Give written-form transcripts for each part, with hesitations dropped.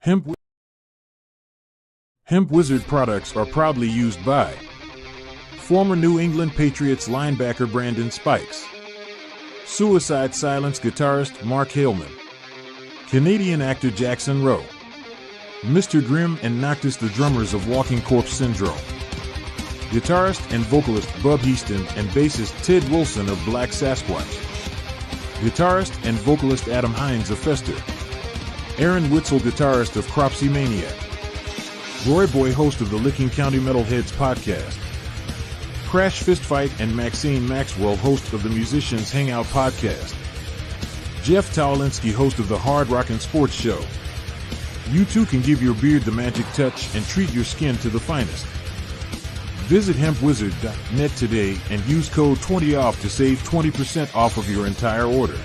Hemp Wizard products are proudly used by former New England Patriots linebacker Brandon Spikes, Suicide Silence guitarist Mark Haleman, Canadian actor Jackson Rowe, Mr. Grimm and Noctis the drummers of Walking Corpse Syndrome, guitarist and vocalist Bub Heaston and bassist Ted Wilson of Black Sasquatch, guitarist and vocalist Adam Hines of Fester, Aaron Witzel, guitarist of Cropsy Maniac, Roy Boy, host of the Licking County Metalheads podcast, Crash Fistfight and Maxine Maxwell, host of the Musicians Hangout podcast, Jeff Towlinski, host of the Hard Rockin' Sports Show. You too can give your beard the magic touch and treat your skin to the finest. Visit hempwizard.net today and use code 20OFF to save 20% off of your entire order.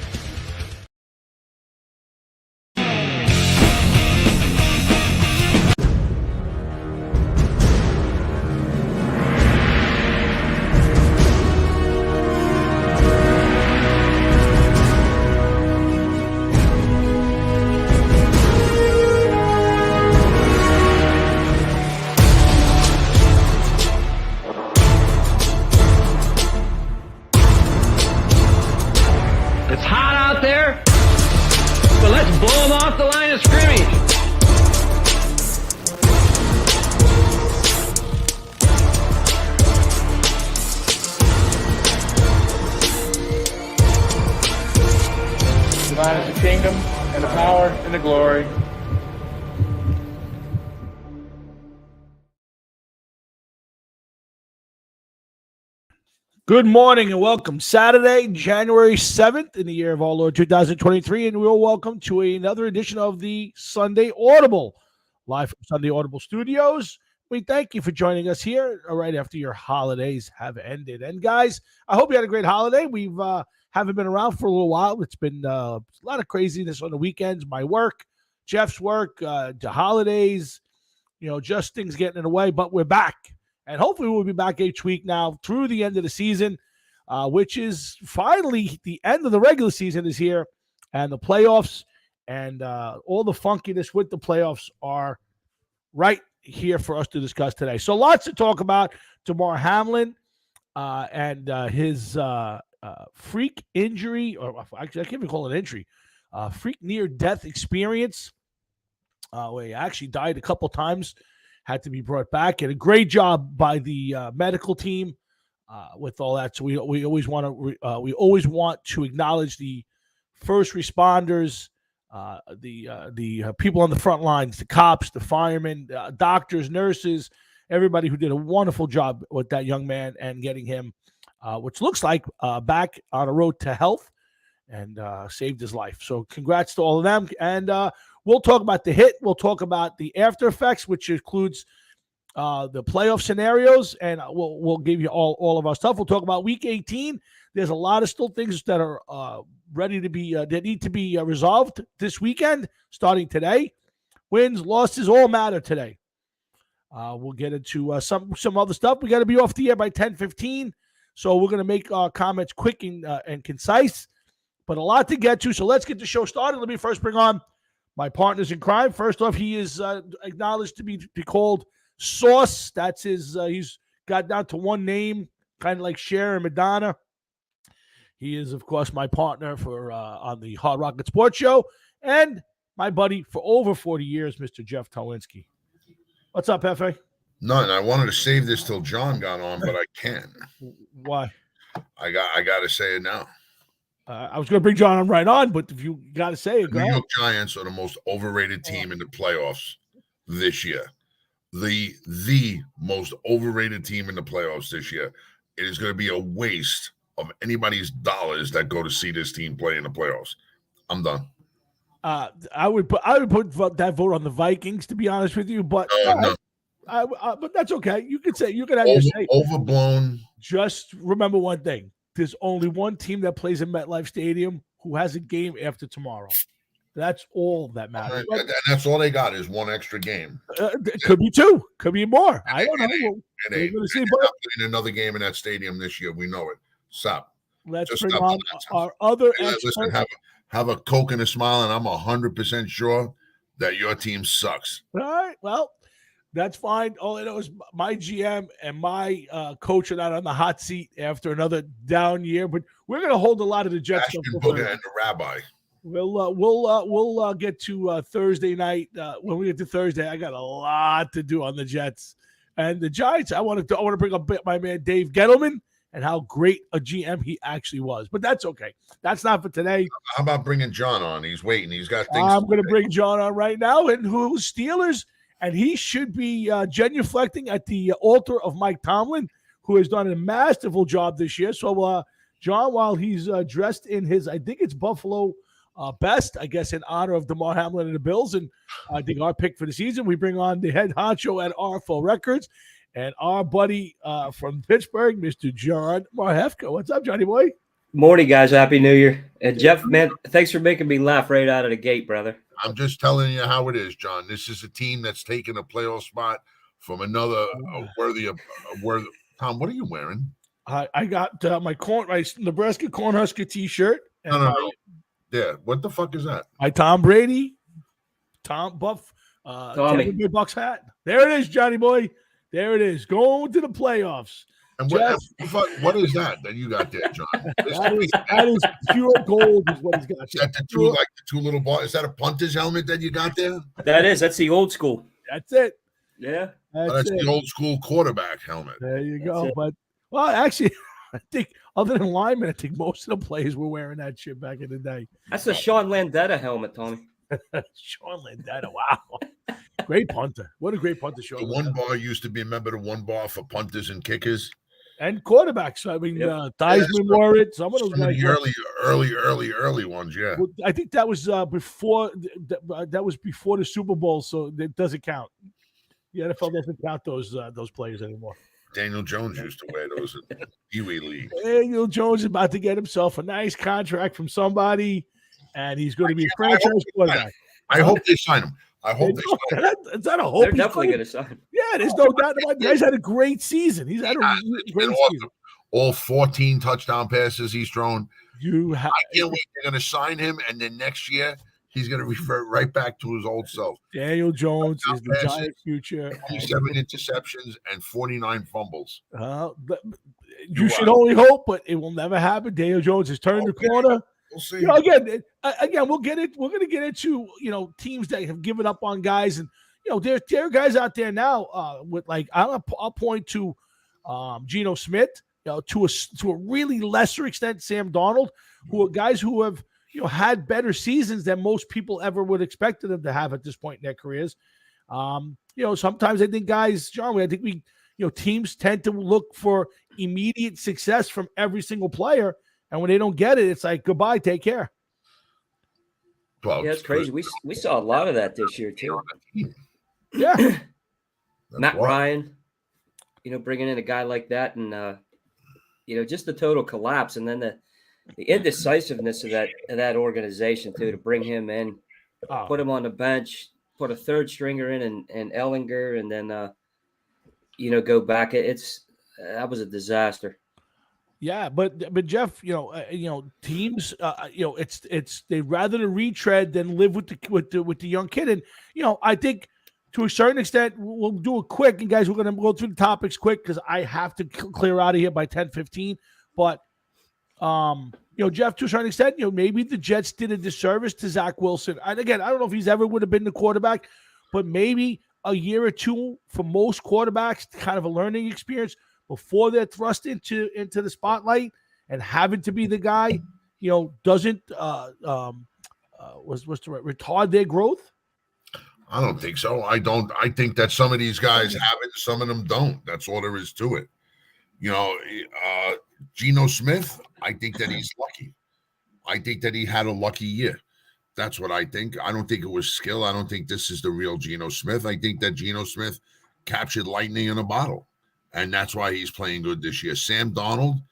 Thine is the kingdom, and the power, and the glory. Good morning and welcome. Saturday, January 7th in the year of our Lord 2023, and we're welcome to another edition of the Sunday Audible, live from Sunday Audible Studios. We thank you for joining us here right after your holidays have ended. And guys, I hope you had a great holiday. We've haven't been around for a little while. It's been a lot of craziness on the weekends. My work, Jeff's work, the holidays, just things getting in the way. But we're back. And hopefully we'll be back each week now through the end of the season, which is finally the end of the regular season is here. And the playoffs and all the funkiness with the playoffs are right here for us to discuss today. So lots to talk about. Damar Hamlin and his freak injury, or actually I can't even call it injury, freak near-death experience where he actually died a couple times, had to be brought back, and a great job by the medical team with all that. So we always want to acknowledge the first responders, the people on the front lines, the cops, the firemen, doctors, nurses, everybody who did a wonderful job with that young man and getting him, which looks like back on a road to health, and saved his life. So congrats to all of them. And we'll talk about the hit. We'll talk about the after effects, which includes the playoff scenarios, and we'll give you all of our stuff. We'll talk about Week 18. There's a lot of still things that are ready to be that need to be resolved this weekend, starting today. Wins, losses, all matter today. We'll get into some other stuff. We got to be off the air by 10:15. So we're going to make our comments quick and concise, but a lot to get to. So let's get the show started. Let me first bring on my partners in crime. First off, he is acknowledged to be called Sauce. That's his. He's got down to one name, kind of like Cher and Madonna. He is, of course, my partner for on the Hard Rockin' Sports Show, and my buddy for over 40 years, Mr. Jeff Towlinski. What's up, Hefe? None. I wanted to save this till John got on, but I can't. Why? I got to say it now. I was going to bring John on right on, but if you got to say it, the New York Giants are the most overrated team in the playoffs this year. The most overrated team in the playoffs this year. It is going to be a waste of anybody's dollars that go to see this team play in the playoffs. I'm done. I would put that vote on the Vikings, to be honest with you, but no. But that's okay. You could have your say. Overblown. Just remember one thing: there's only one team that plays in MetLife Stadium who has a game after tomorrow. That's all that matters. And that's all they got is one extra game. Could be two. Could be more. I don't know. They're not playing another game in that stadium this year. We know it. Stop. Let's bring on our other expert. Listen, have a Coke and a smile, and I'm 100% sure that your team sucks. All right. Well, that's fine. All I know is my GM and my coach are not on the hot seat after another down year, but we're going to hold a lot of the Jets Ashton stuff. Booger and the Rabbi. We'll get to Thursday night. When we get to Thursday, I got a lot to do on the Jets and the Giants. I want to bring up my man Dave Gettleman and how great a GM he actually was. But that's okay. That's not for today. How about bringing John on? He's waiting. He's got things. I'm going to bring John on right now, and who's Steelers, and he should be genuflecting at the altar of Mike Tomlin, who has done a masterful job this year. So, John, while he's dressed in his, I think it's Buffalo best, I guess, in honor of DeMar Hamlin and the Bills, and I think our pick for the season, we bring on the head honcho at RFO Records and our buddy from Pittsburgh, Mr. John Marhefka. What's up, Johnny boy? Morning, guys. Happy New Year. And Jeff, man, thanks for making me laugh right out of the gate, brother. I'm just telling you how it is, John. This is a team that's taken a playoff spot from another worthy. Tom, what are you wearing? I got my Nebraska Cornhusker T-shirt. And No. Yeah, what the fuck is that? My Tom Brady, Tampa Bay Bucks hat. There it is, Johnny boy. There it is. Going to the playoffs. And what is that you got there, John? that is pure gold is what he's got. Is that the two little balls? Is that a punter's helmet that you got there? That's the old school. That's it. Yeah. That's the old school quarterback helmet. There you go. But actually, I think other than linemen, I think most of the players were wearing that shit back in the day. That's the Sean Landetta helmet, Tony. Sean Landetta, wow. Great punter. What a great punter, Sean. The one bar used to be, remember the one bar for punters and kickers? And quarterbacks. I mean, Theismann wore it. Some of those guys. The early ones, yeah. Well, I think that was before the Super Bowl, so it doesn't count. The NFL doesn't count those players anymore. Daniel Jones used to wear those in the Pee-wee League. Daniel Jones is about to get himself a nice contract from somebody, and he's going to be a franchise quarterback. I hope they sign him. I hope they sign him. Is that a hope? They're definitely going to sign him. Yeah, there's no doubt about it. He's had a great season. He's had a great season. All 14 touchdown passes he's thrown. I can't wait. They're going to sign him, and then next year he's going to revert right back to his old self. Daniel Jones is the Giants' future. 27 interceptions and 49 fumbles. You should only hope, but it will never happen. Daniel Jones has turned the corner. We'll see. Again, we'll get it. We're going to get into teams that have given up on guys, and there are guys out there now with I'll point to Geno Smith, to a really lesser extent Sam Darnold, who are guys who have had better seasons than most people ever would expect them to have at this point in their careers. Sometimes I think guys, John, I think teams tend to look for immediate success from every single player. And when they don't get it, it's like, goodbye, take care. Well, yeah, it's crazy. We saw a lot of that this year, too. Yeah. Matt Ryan, bringing in a guy like that and, just the total collapse. And then the indecisiveness of that organization, too, to bring him in, put him on the bench, put a third stringer in and Ellinger, and then, go back. That was a disaster. Yeah, but Jeff, teams, it's they'd rather to retread than live with the young kid, and I think to a certain extent we'll do it quick, and guys, we're going to go through the topics quick because I have to clear out of here by 10:15. But Jeff, to a certain extent, maybe the Jets did a disservice to Zach Wilson, and again, I don't know if he's ever would have been the quarterback, but maybe a year or two for most quarterbacks, kind of a learning experience before they're thrust into the spotlight and having to be the guy, doesn't retard their growth? I don't think so. I think that some of these guys have it, some of them don't. That's all there is to it. Geno Smith, I think that he's lucky. I think that he had a lucky year. That's what I think. I don't think it was skill. I don't think this is the real Geno Smith. I think that Geno Smith captured lightning in a bottle. And that's why he's playing good this year. Sam Darnold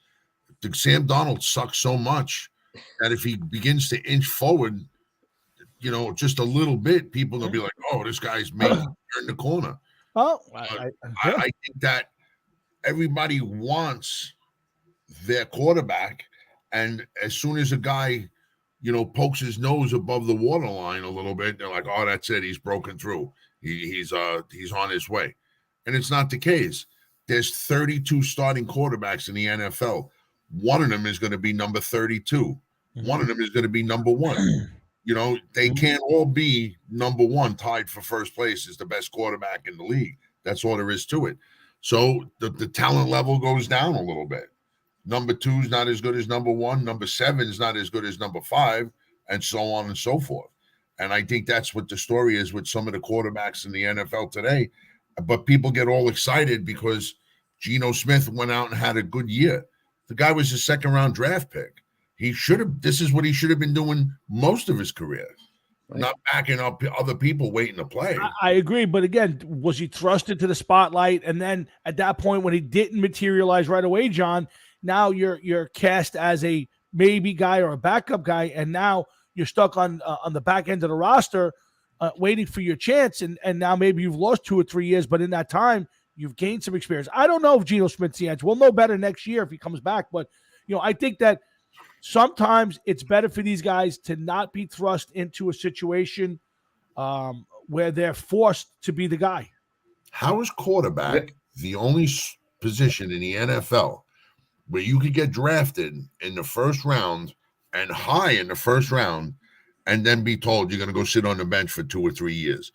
sucks so much that if he begins to inch forward, just a little bit, people will be like, oh, this guy's making turn the corner. Oh, I think that everybody wants their quarterback. And as soon as a guy pokes his nose above the waterline a little bit. They're like, oh, that's it. He's broken through. He's on his way. And it's not the case. There's 32 starting quarterbacks in the NFL. One of them is going to be number 32. One of them is going to be number 1. They can't all be number 1 tied for first place as the best quarterback in the league. That's all there is to it. So the talent level goes down a little bit. Number 2 is not as good as number 1. Number 7 is not as good as number 5, and so on and so forth. And I think that's what the story is with some of the quarterbacks in the NFL today. But people get all excited because Geno Smith went out and had a good year. The guy was a second-round draft pick. This is what he should have been doing most of his career, right? Not backing up other people waiting to play. I agree. But again, was he thrust into the spotlight? And then at that point, when he didn't materialize right away, John, now you're cast as a maybe guy or a backup guy. And now you're stuck on the back end of the roster waiting for your chance. And now maybe you've lost 2 or 3 years, but in that time, you've gained some experience. I don't know if Geno Smith's the answer. We'll know better next year if he comes back. But, I think that sometimes it's better for these guys to not be thrust into a situation where they're forced to be the guy. How is quarterback the only position in the NFL where you could get drafted in the first round and high in the first round and then be told you're going to go sit on the bench for 2 or 3 years?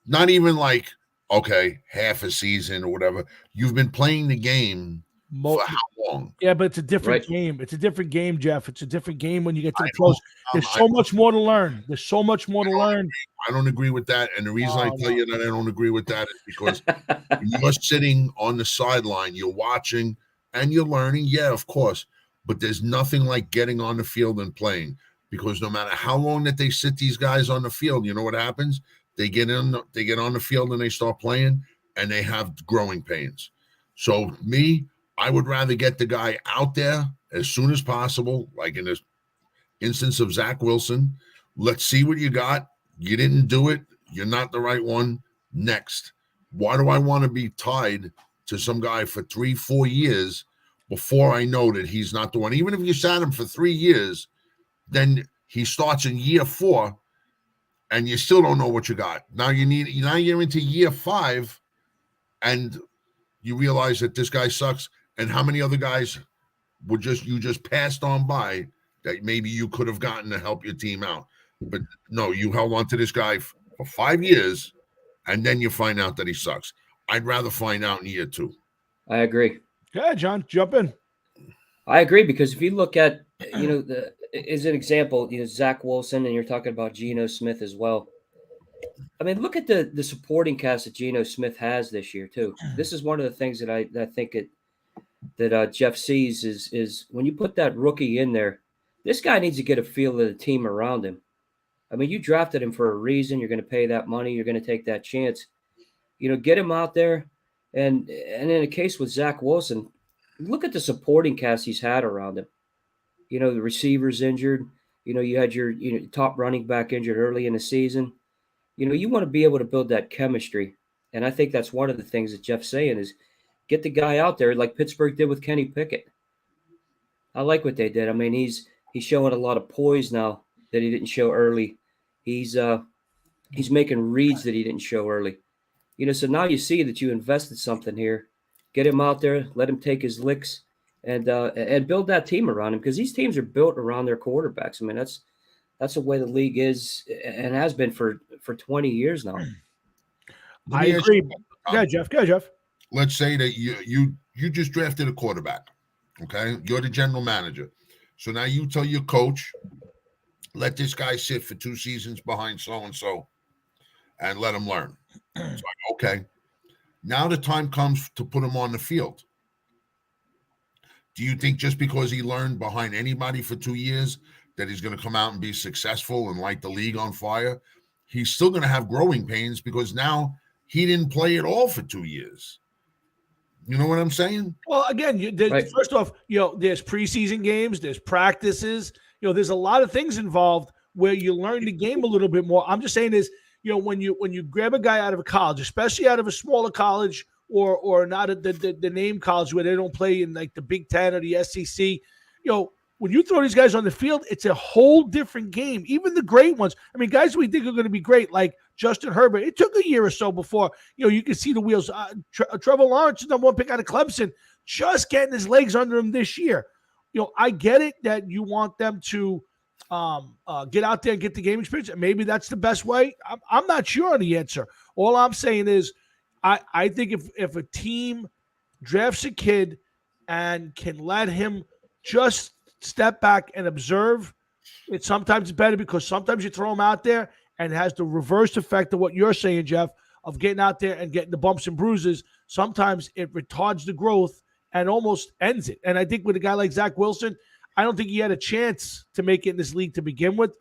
Not even like, okay, half a season or whatever. You've been playing the game for how long? Yeah, but it's a different game. It's a different game, Jeff. It's a different game when you get to the pros. There's so much more to learn. There's so much more to learn. I don't agree with that. And the reason I tell you that I don't agree with that is because you're sitting on the sideline, you're watching, and you're learning. Yeah, of course. But there's nothing like getting on the field and playing, because no matter how long that they sit these guys on the field, you know what happens? They get on the field and they start playing, and they have growing pains. So I would rather get the guy out there as soon as possible, like in this instance of Zach Wilson. Let's see what you got. You didn't do it. You're not the right one. Next. Why do I want to be tied to some guy for 3-4 years before I know that he's not the one? Even if you sat him for 3 years, then he starts in year 4 and you still don't know what you got. Now you're into year 5 and you realize that this guy sucks. And how many other guys you just passed on by that maybe you could have gotten to help your team out? But no, you held on to this guy for 5 years, and then you find out that he sucks. I'd rather find out in year 2. I agree. Yeah, John, jump in. I agree, because if you look at, as an example, Zach Wilson, and you're talking about Geno Smith as well. I mean, look at the supporting cast that Geno Smith has this year too. This is one of the things that I think that Jeff sees is when you put that rookie in there, this guy needs to get a feel of the team around him. I mean, you drafted him for a reason. You're going to pay that money. You're going to take that chance. Get him out there. And in a case with Zach Wilson, look at the supporting cast he's had around him. The receivers injured. You had your top running back injured early in the season. You want to be able to build that chemistry. And I think that's one of the things that Jeff's saying is get the guy out there like Pittsburgh did with Kenny Pickett. I like what they did. I mean, he's showing a lot of poise now that he didn't show early. He's making reads that he didn't show early. So now you see that you invested something here. Get him out there, let him take his licks, and build that team around him, because these teams are built around their quarterbacks. I mean, that's the way the league is and has been for 20 years now. I agree. Yeah, Jeff. Go, Jeff. Let's say that you just drafted a quarterback. Okay, you're the general manager. So now you tell your coach, let this guy sit for 2 seasons behind so-and-so and let him learn. It's like, okay, now the time comes to put him on the field. Do you think just because he learned behind anybody for 2 years that he's going to come out and be successful and light the league on fire? He's still going to have growing pains because now he didn't play at all for 2 years. You know what I'm saying? Well, again, First off, there's preseason games, there's practices, there's a lot of things involved where you learn the game a little bit more. I'm just saying is, when you grab a guy out of a college, especially out of a smaller college or not the name college where they don't play in like the Big Ten or the SEC, when you throw these guys on the field, it's a whole different game. Even the great ones. I mean, guys we think are going to be great, like Justin Herbert. It took a year or so before, you could see the wheels. Trevor Lawrence, number one pick out of Clemson, just getting his legs under him this year. I get it that you want them to get out there and get the game experience. And maybe that's the best way. I'm not sure on the answer. All I'm saying is I think if a team drafts a kid and can let him just step back and observe, it's sometimes better, because sometimes you throw him out there and it has the reverse effect of what you're saying, Jeff, of getting out there and getting the bumps and bruises. Sometimes it retards the growth and almost ends it. And I think with a guy like Zach Wilson, I don't think he had a chance to make it in this league to begin with.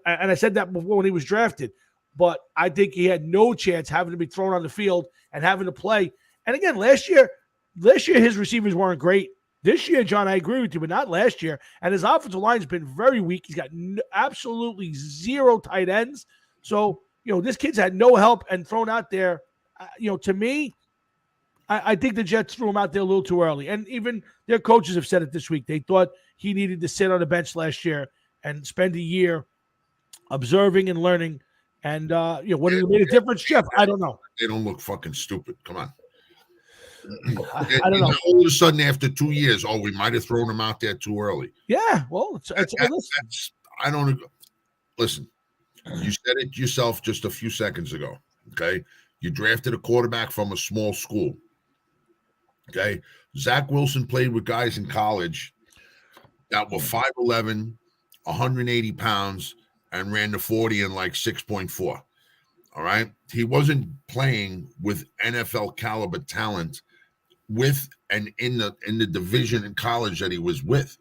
And I said that before when he was drafted. But I think he had no chance having to be thrown on the field and having to play. And again, last year his receivers weren't great. This year, John, I agree with you, but not last year. And his offensive line has been very weak. He's got absolutely zero tight ends. So, this kid's had no help and thrown out there. To me, I think the Jets threw him out there a little too early. And even their coaches have said it this week. They thought he needed to sit on the bench last year and spend a year observing and learning. And, what it made a difference, Jeff? I don't know. They don't look fucking stupid. Come on. I don't know. All of a sudden, after 2 years, we might have thrown him out there too early. Yeah, well, I don't listen. You said it yourself just a few seconds ago. Okay, you drafted a quarterback from a small school. Okay, Zach Wilson played with guys in college that were 5'11", 180 pounds, and ran the 40 in like 6.4. All right, he wasn't playing with NFL caliber talent with and in the division in college that he was with.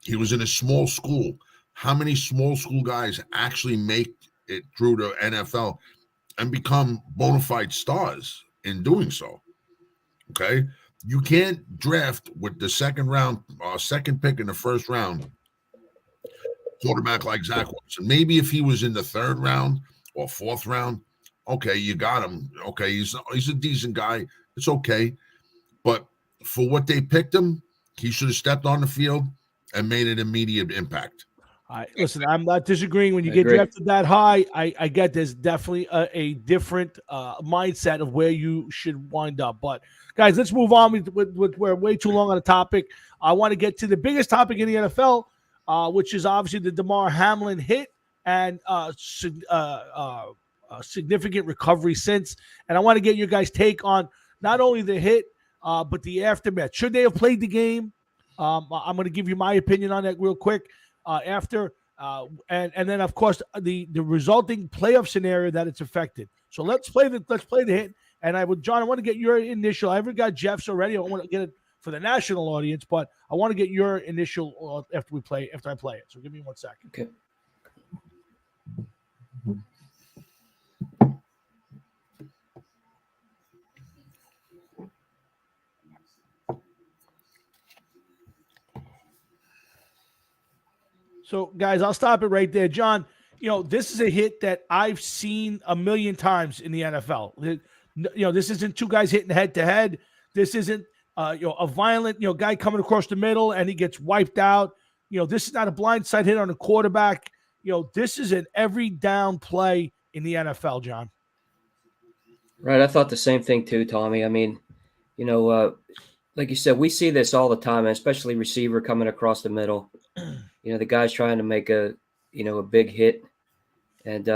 He was in a small school. How many small school guys actually make it through the NFL and become bona fide stars in doing so? Okay, you can't draft with the second pick in the first round quarterback like Zach Wilson. Maybe if he was in the third round or fourth round, okay, you got him. Okay, he's a decent guy. It's okay. But for what they picked him, he should have stepped on the field and made an immediate impact. Listen, I'm not disagreeing. When you get drafted that high, I get there's definitely a different mindset of where you should wind up. But, guys, let's move on. We're way too long on the topic. I want to get to the biggest topic in the NFL, which is obviously the Damar Hamlin hit and significant recovery since. And I want to get your guys' take on not only the hit, but the aftermath. Should they have played the game? I'm going to give you my opinion on that real quick after. And then, of course, the resulting playoff scenario that it's affected. So let's play the hit. And John, I want to get your initial. I haven't got Jeff's already. I want to get it for the national audience, but I want to get your initial after I play it. So give me 1 second. Okay. So, guys, I'll stop it right there. John, this is a hit that I've seen a million times in the NFL. This isn't two guys hitting head-to-head. This isn't, a violent, guy coming across the middle and he gets wiped out. This is not a blindside hit on a quarterback. This is an every down play in the NFL, John. Right. I thought the same thing too, Tommy. I mean, like you said, we see this all the time, especially receiver coming across the middle. The guy's trying to make a big hit. And,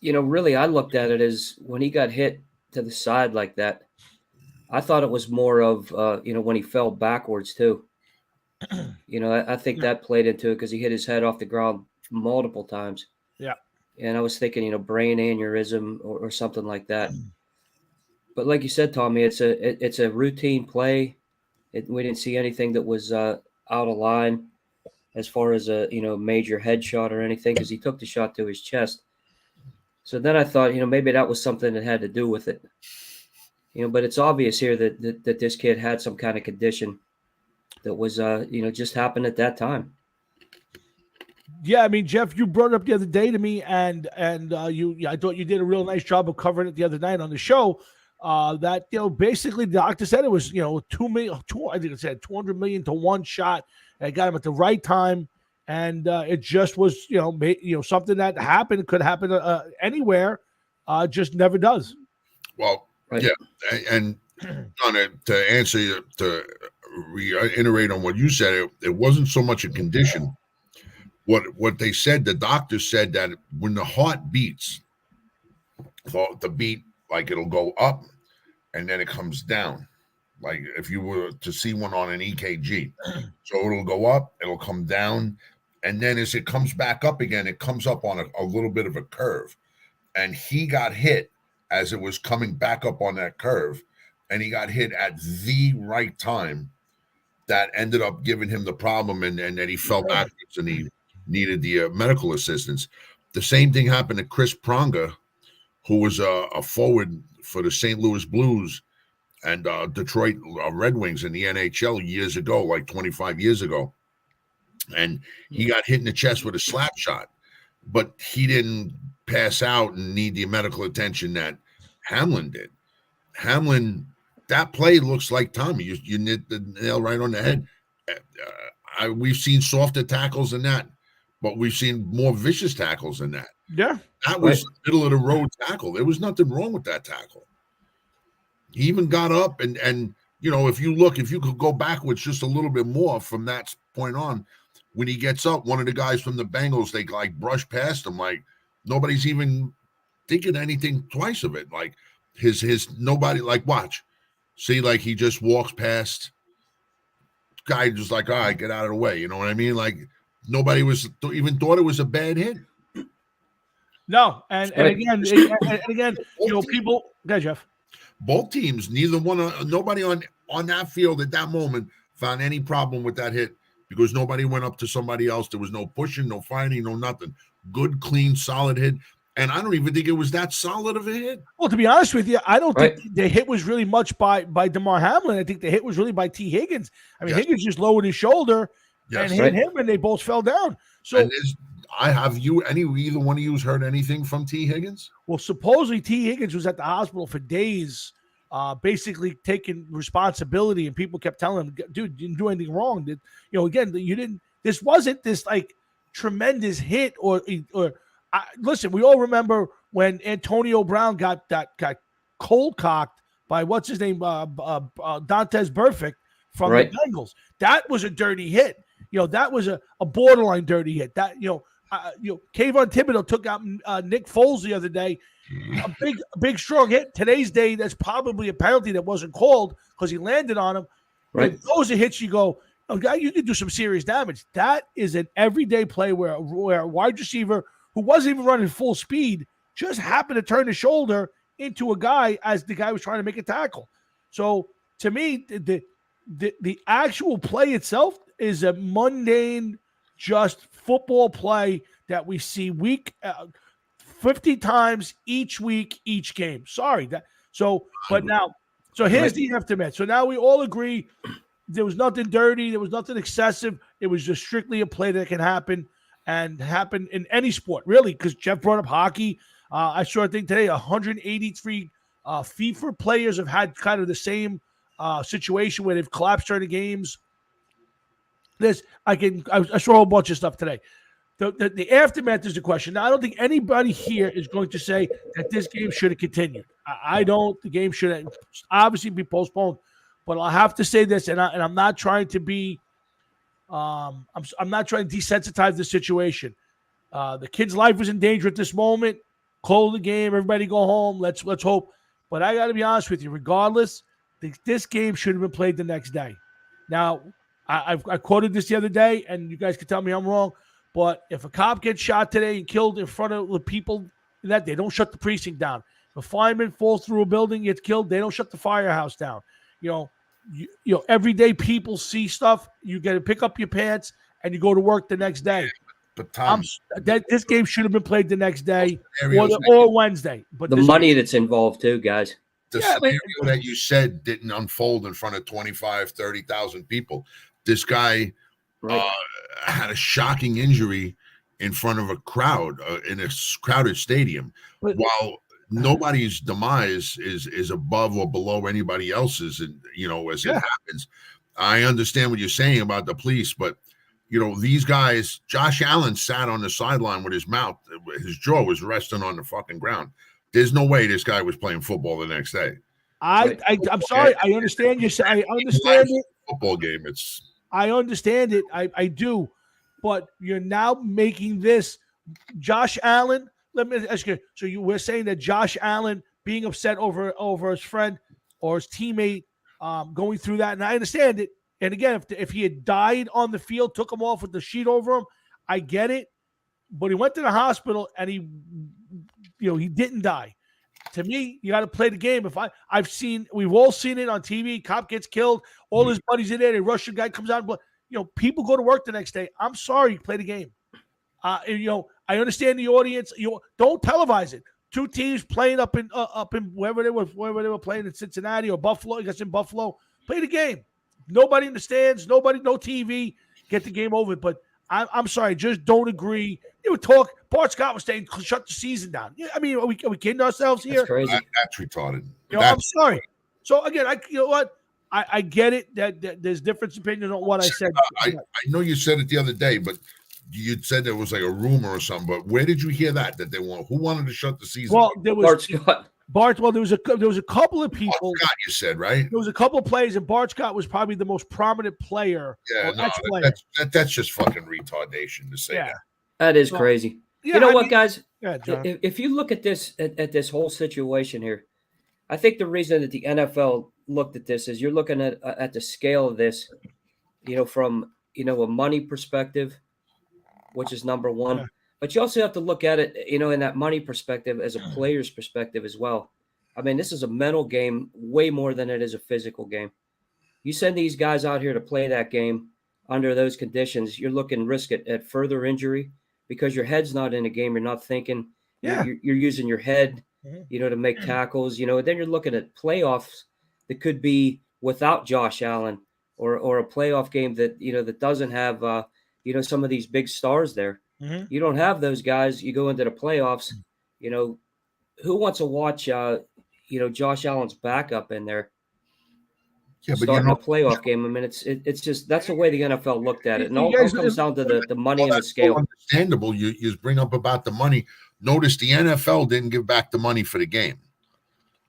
really I looked at it as when he got hit to the side like that, I thought it was more of, when he fell backwards too. I think that played into it because he hit his head off the ground multiple times. Yeah. And I was thinking, brain aneurysm or something like that. But like you said, Tommy, it's a routine play. We didn't see anything that was out of line as far as a major headshot or anything, because he took the shot to his chest. So then I thought, maybe that was something that had to do with it. But it's obvious here that this kid had some kind of condition that was just happened at that time. Yeah, I mean, Jeff, you brought it up the other day to me, and I thought you did a real nice job of covering it the other night on the show. That basically the doctor said it was $200 million to one shot, It got him at the right time, and it just was, something that happened, could happen anywhere, just never does. Well, Right. yeah, and on it, to answer you, to reiterate on what you said, it wasn't so much a condition. What they said, the doctor said that when the heart beats, the beat, like, it'll go up and then it comes down, like if you were to see one on an EKG. So it'll go up, it'll come down, and then as it comes back up again, it comes up on a little bit of a curve. And he got hit as it was coming back up on that curve, and he got hit at the right time. That ended up giving him the problem, and then he fell backwards and he needed the medical assistance. The same thing happened to Chris Pronger, who was a forward for the St. Louis Blues and Detroit Red Wings in the NHL years ago, like 25 years ago. And he got hit in the chest with a slap shot, but he didn't pass out and need the medical attention that Hamlin did. Hamlin, that play looks like Tommy. You hit the nail right on the head. We've seen softer tackles than that, but we've seen more vicious tackles than that. Yeah. That was middle of the road tackle. There was nothing wrong with that tackle. He even got up and if you could go backwards just a little bit more from that point on, when he gets up, one of the guys from the Bengals, they like brush past him, like nobody's even thinking anything twice of it. Like his nobody, like, watch, see, like he just walks past. Guy just like, all right, get out of the way. You know what I mean? Like nobody was even thought it was a bad hit. No, and again, people. Okay, Jeff. Both teams, nobody on that field at that moment found any problem with that hit because nobody went up to somebody else. There was no pushing, no fighting, no nothing. Good, clean, solid hit. And I don't even think it was that solid of a hit. Well, to be honest with you, I don't think the hit was really much by DeMar Hamlin. I think the hit was really by T. Higgins. I mean, Higgins just lowered his shoulder and hit him, and they both fell down. So either one of you heard anything from T. Higgins? Well, supposedly T. Higgins was at the hospital for days, basically taking responsibility, and people kept telling him, dude, you didn't do anything wrong. This wasn't this like tremendous hit listen, we all remember when Antonio Brown got cold cocked by what's his name, Dantes Burfict from the Bengals. That was a dirty hit. That was a borderline dirty hit. That Kayvon Thibodeau took out Nick Foles the other day. A big strong hit. Today's day, that's probably a penalty that wasn't called because he landed on him. Right. If those are hits, you go, you can do some serious damage. That is an everyday play where a wide receiver who wasn't even running full speed just happened to turn his shoulder into a guy as the guy was trying to make a tackle. So to me, the actual play itself is a mundane, just football play that we see 50 times each week, each game. Sorry. So here's the aftermath. So now we all agree there was nothing dirty. There was nothing excessive. It was just strictly a play that can happen and happen in any sport, really, because Jeff brought up hockey. I saw a thing today, 183 FIFA players have had kind of the same situation where they've collapsed during the games. I saw a whole bunch of stuff today. The aftermath is the question. Now, I don't think anybody here is going to say that this game should have continued. I don't. The game should obviously be postponed. But I'll have to say this, and I'm not trying to be I'm not trying to desensitize the situation. The kid's life is in danger at this moment. Close the game. Everybody go home. Let's hope. But I got to be honest with you. Regardless, this game should have been played the next day. Now, I quoted this the other day, and you guys can tell me I'm wrong. But if a cop gets shot today and killed in front of the people that they don't shut the precinct down. If a fireman falls through a building, gets killed, they don't shut the firehouse down. Every day people see stuff. You got to pick up your pants and you go to work the next day. But Tom, this game should have been played the next day or Wednesday. But the money that's involved too, guys. The scenario that you said didn't unfold in front of 25, 30,000 people. This guy had a shocking injury in front of a crowd in a crowded stadium. While nobody's demise is above or below anybody else's, and as it happens. I understand what you're saying about the police, but these guys, Josh Allen sat on the sideline with his jaw was resting on the fucking ground. There's no way this guy was playing football the next day. I'm sorry. I understand you. I understand it. Football game. I understand it. I do. But you're now making this Josh Allen. Let me ask you. So we're saying that Josh Allen being upset over his friend or his teammate going through that, and I understand it. And again, if he had died on the field, took him off with the sheet over him, I get it. But he went to the hospital and he didn't die. To me, you got to play the game. We've all seen it on TV. Cop gets killed. All his buddies in there. A Russian guy comes out. People go to work the next day. I'm sorry, play the game. I understand the audience. Don't televise it. Two teams playing up in wherever they were playing in Cincinnati or Buffalo. I guess in Buffalo. Play the game. Nobody in the stands. No TV. Get the game over. But I'm sorry. Just don't agree. They would talk. Bart Scott was saying, shut the season down. Yeah, I mean, are we kidding ourselves here? That's crazy. That's retarded. I'm sorry. So again, I get it that there's different opinions on what I said. I know you said it the other day, but you said there was like a rumor or something. But where did you hear that who wanted to shut the season? Well, there was Bart Scott. Well, there was a couple of people. Bart Scott, you said, right? There was a couple of players, and Bart Scott was probably the most prominent player. Yeah, that's just fucking retardation to say that. That is crazy. Yeah, you know what, guys? Yeah, John. If you look at this at this whole situation here, I think the reason that the NFL looked at this is you're looking at the scale of this, from a money perspective, which is number one. Yeah. But you also have to look at it, in that money perspective as a player's perspective as well. I mean, this is a mental game way more than it is a physical game. You send these guys out here to play that game under those conditions, you're looking risk at further injury because your head's not in the game. You're not thinking. Yeah. You're using your head, to make tackles. Then you're looking at playoffs that could be without Josh Allen or a playoff game that that doesn't have some of these big stars there. Mm-hmm. You don't have those guys. You go into the playoffs. Who wants to watch Josh Allen's backup in there? Yeah, but starting a playoff game. I mean, it's just that's the way the NFL looked at it, and all comes down to the money and the scale. Understandable. You bring up about the money. Notice the NFL didn't give back the money for the game,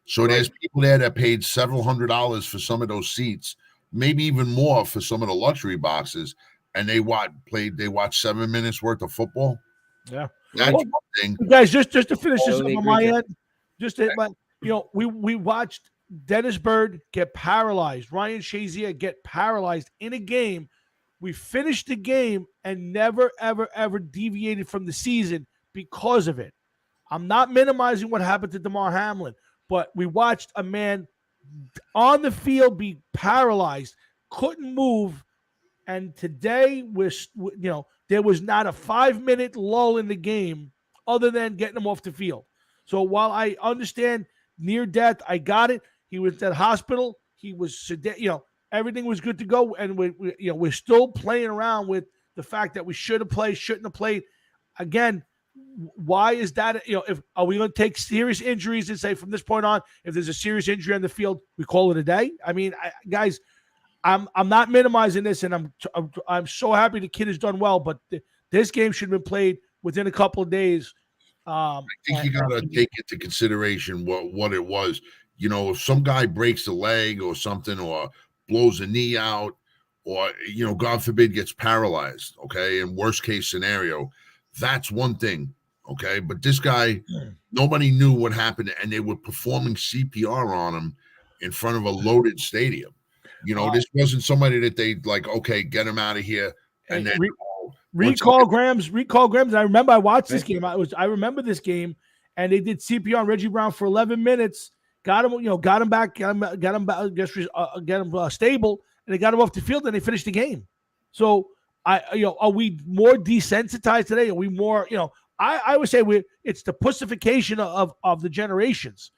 so there's people there that paid several $100s for some of those seats, maybe even more for some of the luxury boxes, and they watched 7 minutes worth of football. Yeah, that's one thing. Guys, just to finish this on my end, we watched Dennis Byrd get paralyzed. Ryan Shazier get paralyzed in a game. We finished the game and never, ever, ever deviated from the season because of it. I'm not minimizing what happened to Damar Hamlin, but we watched a man on the field be paralyzed, couldn't move, and today there was not a 5-minute lull in the game other than getting him off the field. So while I understand near death, I got it. He was at hospital. He was everything was good to go, and we're still playing around with the fact that we should have played, shouldn't have played. Again, why is that? Are we going to take serious injuries and say from this point on, if there's a serious injury on the field, we call it a day? I mean, guys, I'm not minimizing this, and I'm so happy the kid has done well, but this game should have been played within a couple of days. I think you got to take into consideration what it was. If some guy breaks a leg or something, or blows a knee out, or, God forbid, gets paralyzed, okay, in worst case scenario, that's one thing, okay? But this guy, nobody knew what happened, and they were performing CPR on him in front of a loaded stadium. This wasn't somebody that they like, okay, get him out of here. And then recall Grams. I remember I watched this game. I remember this game, and they did CPR on Reggie Brown for 11 minutes. Got him back, get him stable, and they got him off the field, and they finished the game. So are we more desensitized today? Are we more, I would say it's the pussification of the generations.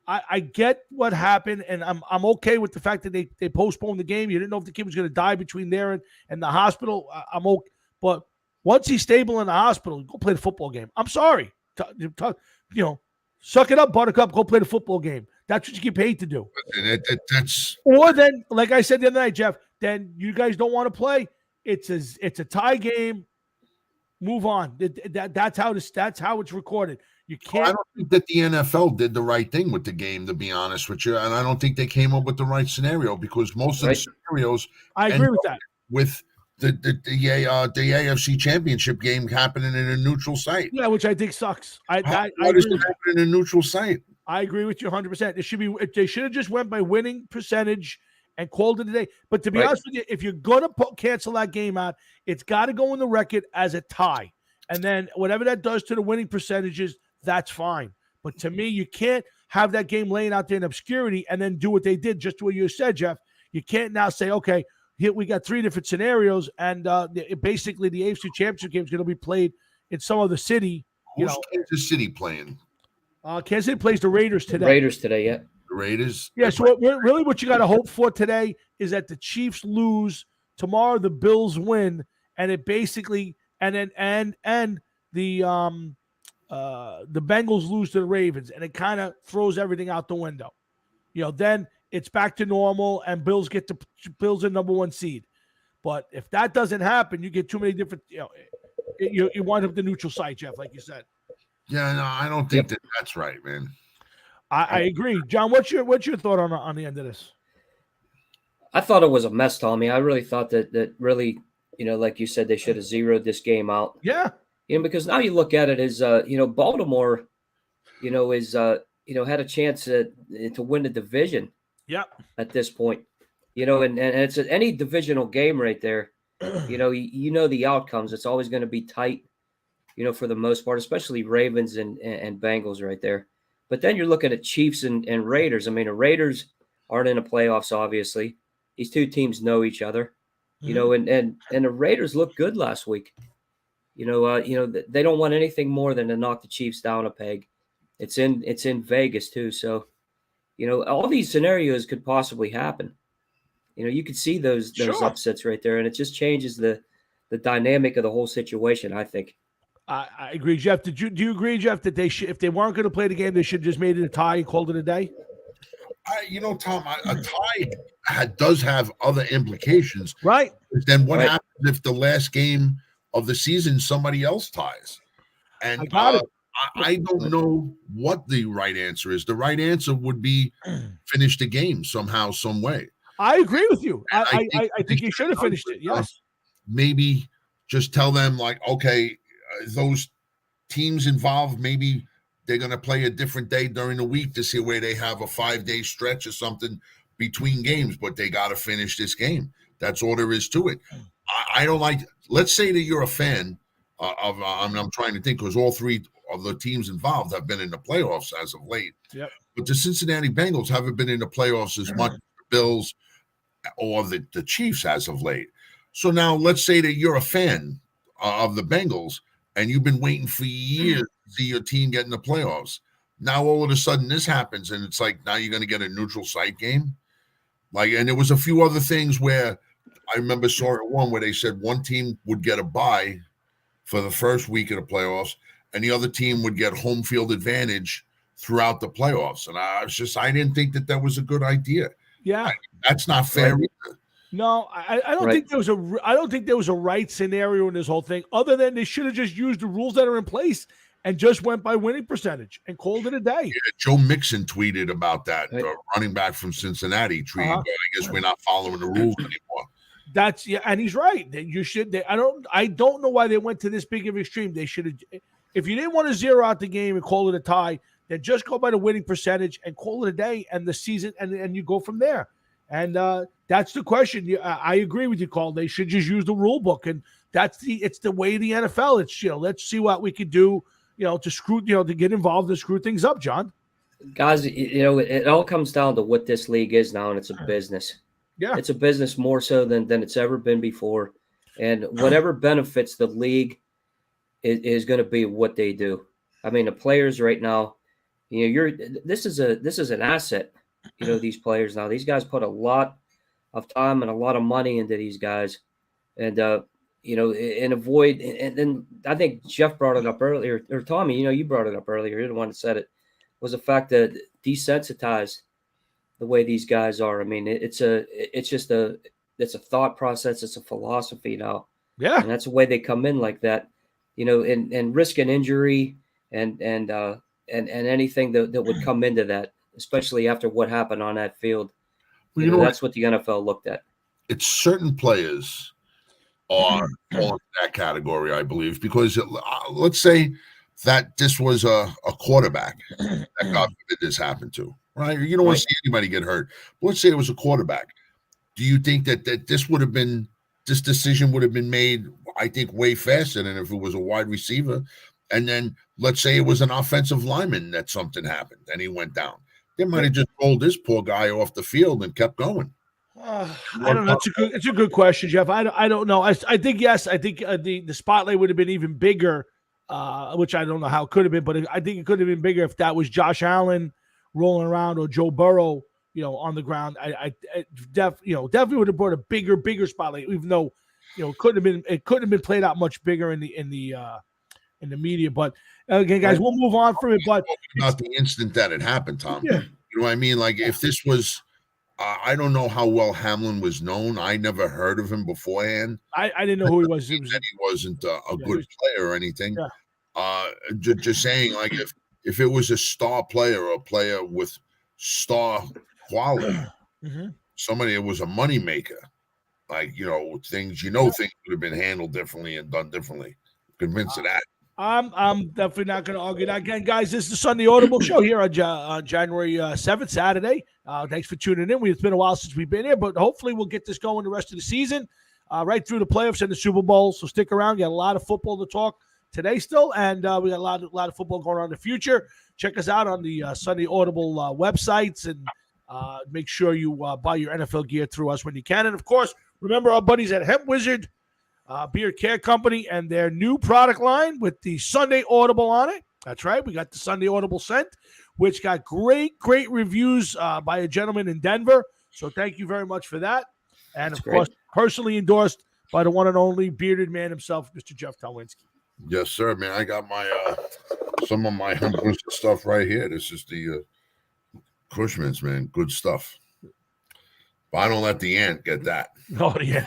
I get what happened, and I'm okay with the fact that they postponed the game. You didn't know if the kid was going to die between there and the hospital. I'm okay, but once he's stable in the hospital, go play the football game. I'm sorry, suck it up, Buttercup. Go play the football game. That's what you get paid to do. That's or then, like I said the other night, Jeff. Then you guys don't want to play. it's a tie game. Move on. That's how it's recorded. You can't. I don't think that the NFL did the right thing with the game, to be honest with you, and I don't think they came up with the right scenario because most of the scenarios I agree with that. With the AFC Championship game happening in a neutral site. Yeah, which I think sucks. I does agree it happen in a neutral site? I agree with you 100%. They should have just went by winning percentage and called it a day. But to be honest with you, if you're gonna cancel that game out, it's got to go in the record as a tie, and then whatever that does to the winning percentages, that's fine. But to me, you can't have that game laying out there in obscurity and then do what they did. Just what you said, Jeff. You can't now say, okay, here we got 3 different scenarios, and basically the AFC Championship game is going to be played in some other city. Who's Kansas City playing? Kansas City plays the Raiders today. Yeah. The Raiders? Yeah, so really what you got to hope for today is that the Chiefs lose. Tomorrow the Bills win, and it basically and the Bengals lose to the Ravens, and it kind of throws everything out the window. Then it's back to normal, and Bills are number 1 seed. But if that doesn't happen, you get too many different. You wind up the neutral site, Jeff, like you said. Yeah, no, I don't think that's right, man. I agree, John. What's your thought on the end of this? I thought it was a mess, Tommy. I really thought that really, like you said, they should have zeroed this game out. Yeah. Because now you look at it as Baltimore, is had a chance to win the division. Yeah. At this point, and it's any divisional game right there. The outcomes. It's always going to be tight. For the most part, especially Ravens and Bengals right there. But then you're looking at Chiefs and Raiders. I mean, the Raiders aren't in the playoffs, obviously. These two teams know each other, and the Raiders looked good last week. They don't want anything more than to knock the Chiefs down a peg. It's in Vegas too. So, all these scenarios could possibly happen. You could see those upsets right there, and it just changes the dynamic of the whole situation, I think. I agree, Jeff. Do you agree, Jeff, that if they weren't going to play the game, they should have just made it a tie and called it a day? Tom, a tie does have other implications, right? Then what happens if the last game of the season somebody else ties? And I don't know what the right answer is. The right answer would be finish the game somehow, some way. I agree with you. I think you should have finished it. Yes. Maybe just tell them okay. Those teams involved, maybe they're going to play a different day during the week to see where they have a 5-day stretch or something between games, but they got to finish this game. That's all there is to it. I don't like, let's say that you're a fan of I'm trying to think because all 3 of the teams involved have been in the playoffs as of late. Yep. But the Cincinnati Bengals haven't been in the playoffs as much as the Bills or the Chiefs as of late. So now let's say that you're a fan of the Bengals, and you've been waiting for years to see your team get in the playoffs. Now all of a sudden this happens, and it's like now you're going to get a neutral site game. And there was a few other things where I remember saw it one where they said one team would get a bye for the first week of the playoffs, and the other team would get home field advantage throughout the playoffs. And I didn't think that was a good idea. Yeah, that's not fair either. No, I don't think there was I don't think there was a right scenario in this whole thing, other than they should have just used the rules that are in place and just went by winning percentage and called it a day. Yeah, Joe Mixon tweeted about that, running back from Cincinnati. I guess we're not following the rules anymore. And he's right. You should. I don't know why they went to this big of extreme. They should have. If you didn't want to zero out the game and call it a tie, then just go by the winning percentage and call it a day and the season, and you go from there. And that's the question. I agree with you, Carl. They should just use the rule book, and it's the way of the NFL. It's let's see what we could do, to get involved and screw things up, John. Guys, it all comes down to what this league is now, and it's a business. Yeah, it's a business more so than it's ever been before, and whatever benefits the league is going to be what they do. I mean, the players right now, this is an asset. These players now, these guys put a lot of time and a lot of money into these guys, and and avoid. And then I think Jeff brought it up earlier, or Tommy, you brought it up earlier. You're the one that said it, was the fact that desensitized the way these guys are. I mean, it's just a it's a thought process, it's a philosophy now. Yeah. And that's the way they come in like that, and risk an injury and anything that would come into that, especially after what happened on that field. That's what the NFL looked at. It's certain players are fall into that category, I believe, because let's say that this was a quarterback that God forbid this happened to, right? You don't want to see anybody get hurt. But let's say it was a quarterback. Do you think that this decision would have been made, I think, way faster than if it was a wide receiver? And then let's say it was an offensive lineman that something happened and he went down. They might have just rolled this poor guy off the field and kept going. I don't know. It's a good question, Jeff. I don't know. I think yes. I think the spotlight would have been even bigger, which I don't know how it could have been, but I think it could have been bigger if that was Josh Allen rolling around or Joe Burrow, on the ground. Definitely would have brought a bigger spotlight, even though it couldn't have been played out much bigger in the media. But again, guys, we'll move on from it. But not the instant that it happened, Tom. Yeah. You know what I mean? Like if this was. I don't know how well Hamlin was known. I never heard of him beforehand. I didn't know who he was. He wasn't a good player or anything. Yeah. Just saying, like if it was a star player or a player with star quality, somebody that was a moneymaker, like things would have been handled differently and done differently. Convinced of that. I'm definitely not going to argue that. Again, guys, this is the Sunday Audible show here on January 7th, Saturday. Thanks for tuning in. It's been a while since we've been here, but hopefully we'll get this going the rest of the season, right through the playoffs and the Super Bowl. So stick around. Got a lot of football to talk today still, and we got a lot of football going on in the future. Check us out on the Sunday Audible websites, and make sure you buy your NFL gear through us when you can. And, of course, remember our buddies at Hemp Wizard Beard Care Company and their new product line with the Sunday Audible on it. That's right. We got the Sunday Audible scent, which got great reviews by a gentleman in Denver. So thank you very much for that. And, of course, personally endorsed by the one and only bearded man himself, Mr. Jeff Talwinski. Yes, sir, man. I got my some of my hemp stuff right here. This is the Cushman's, man. Good stuff. But I don't let the ant get that. Oh, yeah.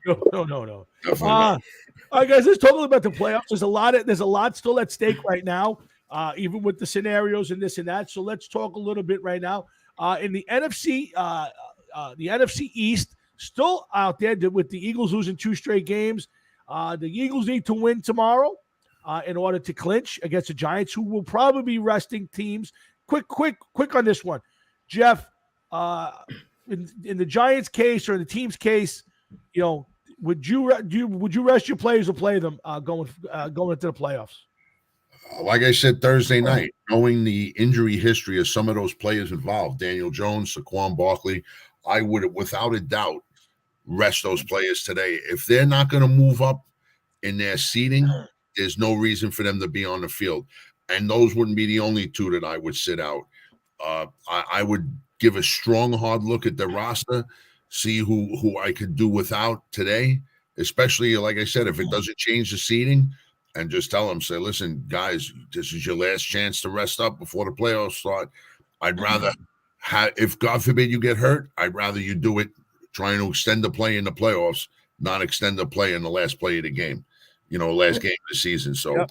No. All right, guys, let's talk a little about the playoffs. There's a lot still at stake right now, even with the scenarios and this and that. So let's talk a little bit right now. In the NFC East, still out there with the Eagles losing 2 straight games. The Eagles need to win tomorrow in order to clinch against the Giants, who will probably be resting teams. Quick on this one, Jeff. In the Giants' case or in the team's case, would you rest your players or play them going into the playoffs? Like I said Thursday night, knowing the injury history of some of those players involved, Daniel Jones, Saquon Barkley, I would, without a doubt, rest those players today. If they're not going to move up in their seeding, there's no reason for them to be on the field. And those wouldn't be the only 2 that I would sit out. I would give a strong, hard look at the roster, see who I could do without today, especially, like I said, if it doesn't change the seeding, and just tell them, say, listen, guys, this is your last chance to rest up before the playoffs start. I'd rather if God forbid you get hurt, I'd rather you do it trying to extend the play in the playoffs, not extend the play in the last play of the game, last game of the season. So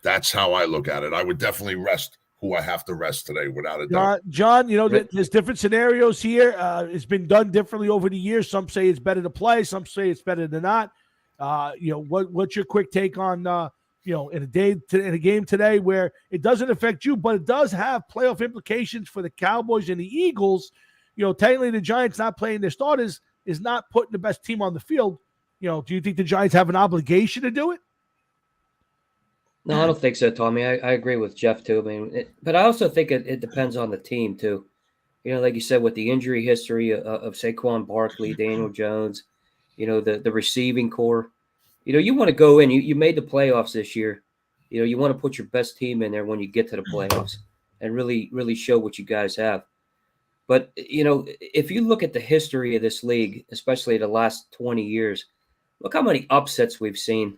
that's how I look at it. I would definitely rest who I have to rest today, without a doubt. John, there's different scenarios here. It's been done differently over the years. Some say it's better to play. Some say it's better than not. What's your quick take on, in a game today where it doesn't affect you, but it does have playoff implications for the Cowboys and the Eagles? Technically the Giants not playing their starters is not putting the best team on the field. Do you think the Giants have an obligation to do it? No, I don't think so, Tommy. I agree with Jeff too. I mean, but I also think it depends on the team too. Like you said, with the injury history of Saquon Barkley, Daniel Jones, the receiving core. You want to go in. You made the playoffs this year. You want to put your best team in there when you get to the playoffs and really show what you guys have. But, if you look at the history of this league, especially the last 20 years, look how many upsets we've seen,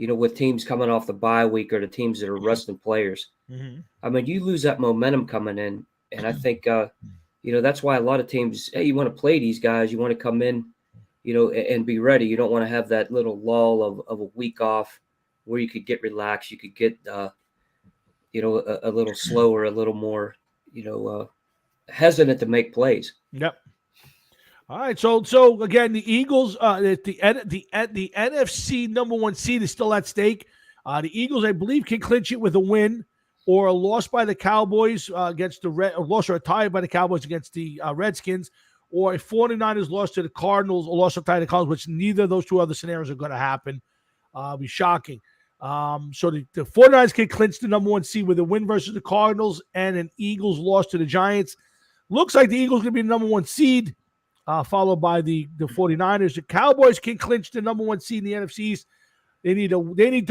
with teams coming off the bye week or the teams that are resting players. Mm-hmm. I mean, you lose that momentum coming in. And I think that's why a lot of teams, hey, you want to play these guys, you want to come in, and be ready. You don't want to have that little lull of a week off where you could get relaxed. You could get, a little slower, a little more, hesitant to make plays. Yep. All right. So again, the Eagles, the NFC number 1 seed is still at stake. The Eagles, I believe, can clinch it with a win or a loss by the Cowboys against the or loss or a tie by the Cowboys against the Redskins, or a 49ers loss to the Cardinals, or loss or tie to the Cardinals, which neither of those two other scenarios are going to happen. It'll be shocking. So the 49ers can clinch the number 1 seed with a win versus the Cardinals and an Eagles loss to the Giants. Looks like the Eagles going to be the number 1 seed, followed by the 49ers. The Cowboys can clinch the number 1 seed in the NFC East. They need to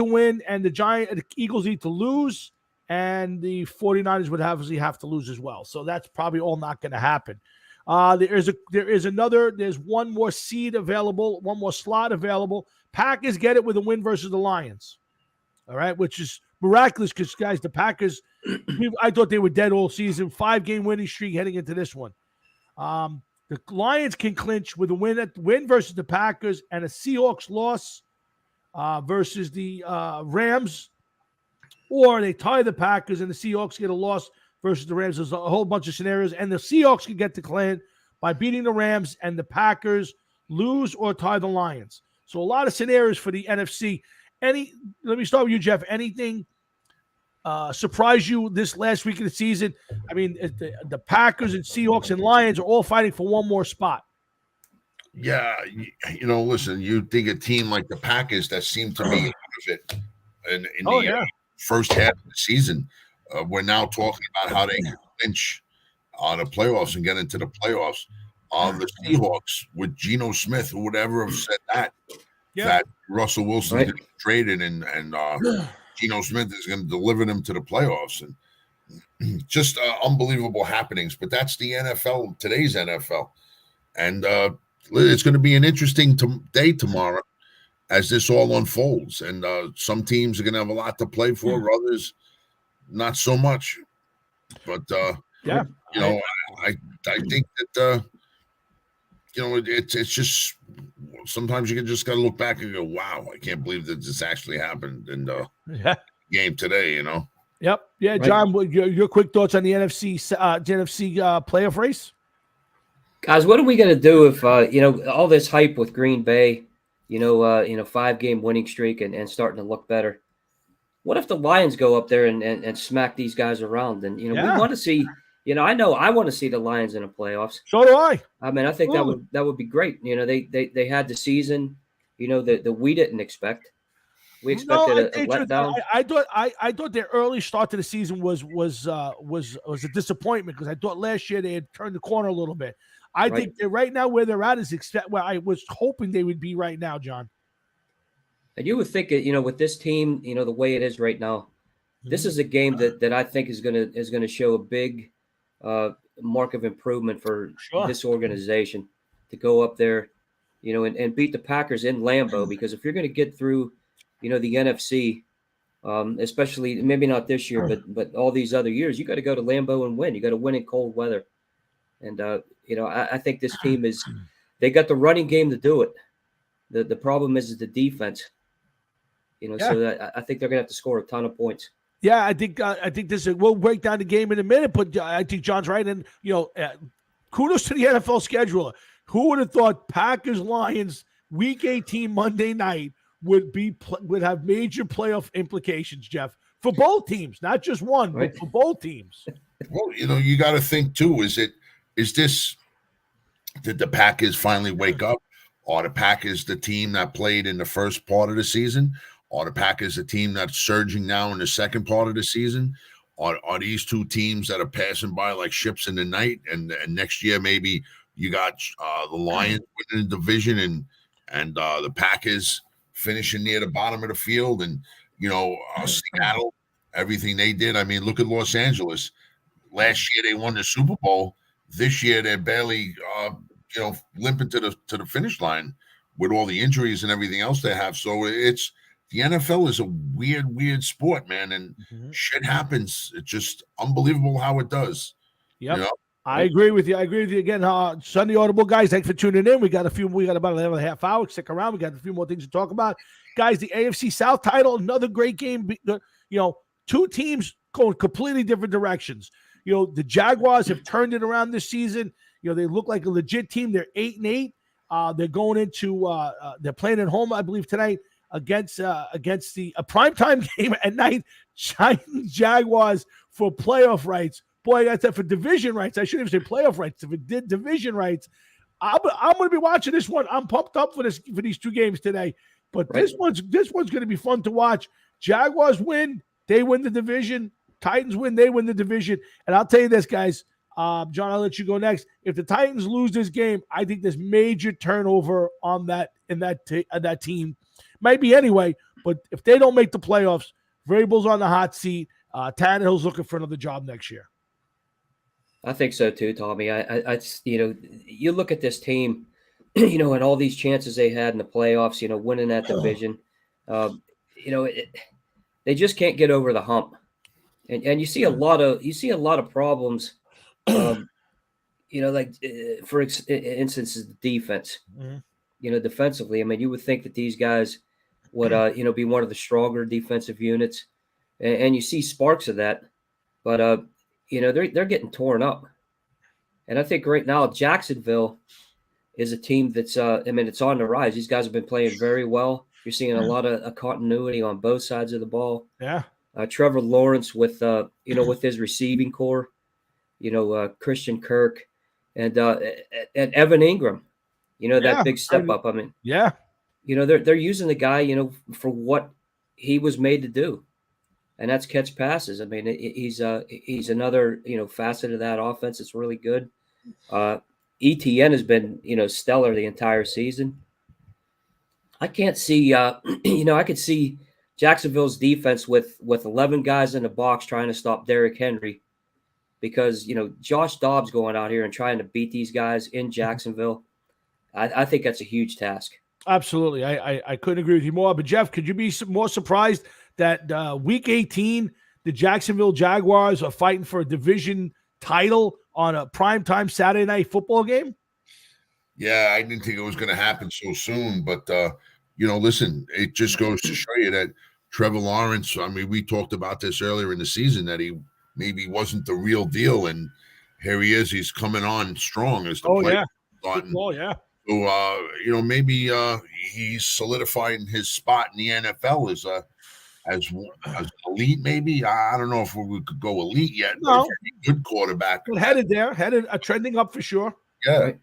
win, and the Eagles need to lose, and the 49ers would obviously have to lose as well. So that's probably all not going to happen. There's one more seed available, one more slot available. Packers get it with a win versus the Lions. All right, which is miraculous because, guys, the Packers, I thought they were dead all season. 5-game winning streak heading into this one. The Lions can clinch with a win versus the Packers and a Seahawks loss versus the Rams, or they tie the Packers and the Seahawks get a loss versus the Rams. There's a whole bunch of scenarios, and the Seahawks can get to clinch by beating the Rams, and the Packers lose or tie the Lions. So a lot of scenarios for the NFC. Let me start with you, Jeff. Anything surprise you this last week of the season? I mean, the Packers and Seahawks and Lions are all fighting for one more spot. Yeah, listen, you think a team like the Packers that seemed to be out of it in the first half of the season, we're now talking about how they can clinch the playoffs and get into the playoffs. The Seahawks with Geno Smith, who would ever have said that Russell Wilson is traded and Geno Smith is going to deliver them to the playoffs, and just unbelievable happenings. But that's the NFL, today's NFL, and it's going to be an interesting day tomorrow as this all unfolds. And some teams are going to have a lot to play for, others not so much. But I think that it's just sometimes you just got to look back and go, wow, I can't believe that this actually happened in the game today, Yep. Yeah, right. John, your quick thoughts on the NFC playoff race? Guys, what are we going to do if, all this hype with Green Bay, 5-game winning streak and starting to look better? What if the Lions go up there and smack these guys around? And, we want to see, I know I want to see the Lions in the playoffs. So do I. I mean, I think that would be great. They had the season, that we didn't expect. We expected a letdown. I thought their early start to the season was a disappointment because I thought last year they had turned the corner a little bit. I think that right now where they're at is where I was hoping they would be right now, John. And you would think, with this team, the way it is right now, this is a game that I think is gonna show a big mark of improvement for this organization to go up there, and beat the Packers in Lambeau. Because if you're going to get through, the NFC, especially maybe not this year, but all these other years, you got to go to Lambeau and win. You got to win in cold weather. And I think this team they got the running game to do it. The problem is the defense. So I think they're gonna have to score a ton of points. Yeah, I think we'll break down the game in a minute, but I think John's right. And kudos to the NFL scheduler. Who would have thought Packers Lions Week 18 Monday night would have major playoff implications, Jeff, for both teams, not just one, but for both teams. Well, you got to think too. Did the Packers finally wake up? Are the Packers the team that played in the first part of the season? Are the Packers the team that's surging now in the second part of the season? Are these two teams that are passing by like ships in the night? And next year maybe you got the Lions winning the division and the Packers finishing near the bottom of the field, and Seattle, everything they did. I mean, look at Los Angeles. Last year they won the Super Bowl. This year they're barely limping to the finish line with all the injuries and everything else they have. So the NFL is a weird sport, man, and shit happens. It's just unbelievable how it does. Yep. I agree with you. Again. Sunday Audible guys, thanks for tuning in. We got about another half hour. Stick around. We got a few more things to talk about. Guys, the AFC South title, another great game. Two teams going completely different directions. The Jaguars have turned it around this season. They look like a legit team. They're 8-8. They're going into they're playing at home, I believe, tonight against the primetime game at night. Giants Jaguars for playoff rights. Boy, that's for division rights. I shouldn't even say playoff rights. If it did division rights, I'm going to be watching this one. I'm pumped up for these two games today. But this one's going to be fun to watch. Jaguars win, they win the division. Titans win, they win the division. And I'll tell you this, guys. John, I'll let you go next. If the Titans lose this game, I think there's major turnover on that team. Might be anyway, but if they don't make the playoffs, Vrabel's on the hot seat. Tannehill's looking for another job next year. I think so too, Tommy. You look at this team, and all these chances they had in the playoffs, winning that division, they just can't get over the hump, and you see a lot of problems, for instance, the defense, defensively. I mean, you would think that these guys would, be one of the stronger defensive units, and you see sparks of that, but they're getting torn up. And I think right now Jacksonville is a team that's it's on the rise. These guys have been playing very well. You're seeing a lot of continuity on both sides of the ball. Yeah. Trevor Lawrence with with his receiving core, Christian Kirk and Evan Ingram, that big step up. I mean, yeah. They're using the guy, for what he was made to do. And that's catch passes. I mean, he's another, facet of that offense. It's really good. ETN has been, stellar the entire season. I can't see, I could see Jacksonville's defense with 11 guys in the box trying to stop Derrick Henry because, Josh Dobbs going out here and trying to beat these guys in Jacksonville. I think that's a huge task. Absolutely. I couldn't agree with you more. But, Jeff, could you be more surprised that week 18, the Jacksonville Jaguars are fighting for a division title on a primetime Saturday night football game? Yeah, I didn't think it was going to happen so soon. But, listen, it just goes to show you that Trevor Lawrence, I mean, we talked about this earlier in the season, that he maybe wasn't the real deal. And here he is. He's coming on strong as the player. Oh, yeah. So, maybe he's solidifying his spot in the NFL as elite, maybe. I don't know if we could go elite yet. No. But good quarterback. But headed trending up for sure. Yeah. Right.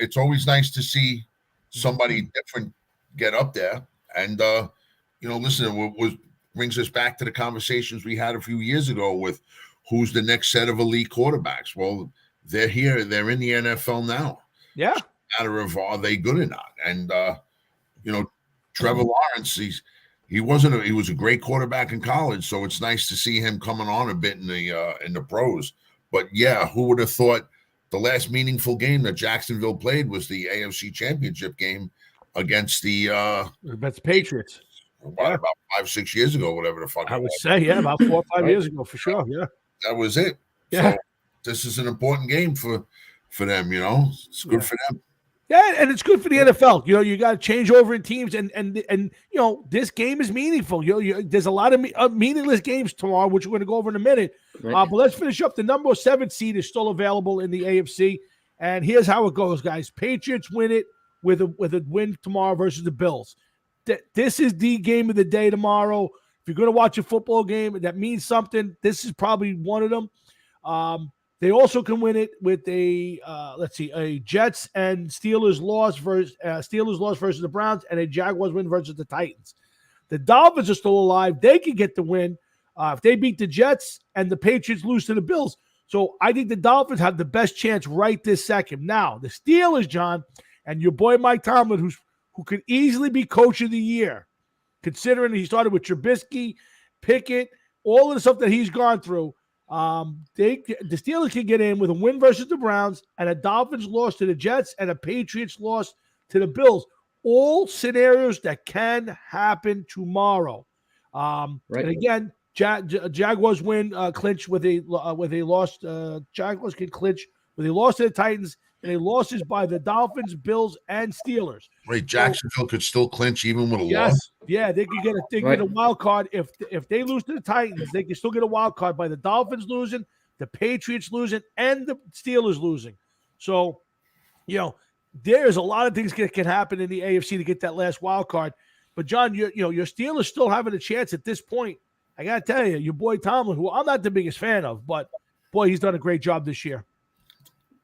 It's always nice to see somebody different get up there. And, listen, what brings us back to the conversations we had a few years ago with who's the next set of elite quarterbacks. Well, they're here. They're in the NFL now. Yeah. It's a matter of are they good or not? And, Trevor Lawrence, he was a great quarterback in college, so it's nice to see him coming on a bit in the pros. But yeah, who would have thought the last meaningful game that Jacksonville played was the AFC Championship game against the Patriots? About 5-6 years ago, whatever the fuck. I would say, about 4 or 5 years ago for sure. Yeah, that was it. Yeah, so this is an important game for them. It's good for them. Yeah, and it's good for the NFL. You got to change over in teams, and this game is meaningful. There's a lot of meaningless games tomorrow, which we're going to go over in a minute. Right. But let's finish up. The number 7 seed is still available in the AFC, and here's how it goes, guys. Patriots win it with a win tomorrow versus the Bills. This is the game of the day tomorrow. If you're going to watch a football game, that means something. This is probably one of them. They also can win it with a Jets and Steelers loss versus the Browns, and a Jaguars win versus the Titans. The Dolphins are still alive. They can get the win if they beat the Jets and the Patriots lose to the Bills. So I think the Dolphins have the best chance right this second. Now, the Steelers, John, and your boy Mike Tomlin, who could easily be coach of the year, considering he started with Trubisky, Pickett, all of the stuff that he's gone through. The Steelers can get in with a win versus the Browns and a Dolphins loss to the Jets and a Patriots loss to the Bills. All scenarios that can happen tomorrow. Right. And again, Jaguars win clinch with a loss. Jaguars can clinch where they lost to the Titans, and they losses by the Dolphins, Bills, and Steelers. Right, Jacksonville could still clinch even with a Yes, loss. yeah, they could get a wild card if they lose to the Titans. They can still get a wild card by the Dolphins losing, the Patriots losing, and the Steelers losing. So, there's a lot of things that can happen in the AFC to get that last wild card. But John, your Steelers still having a chance at this point. I gotta tell you, your boy Tomlin, who I'm not the biggest fan of, but boy, he's done a great job this year.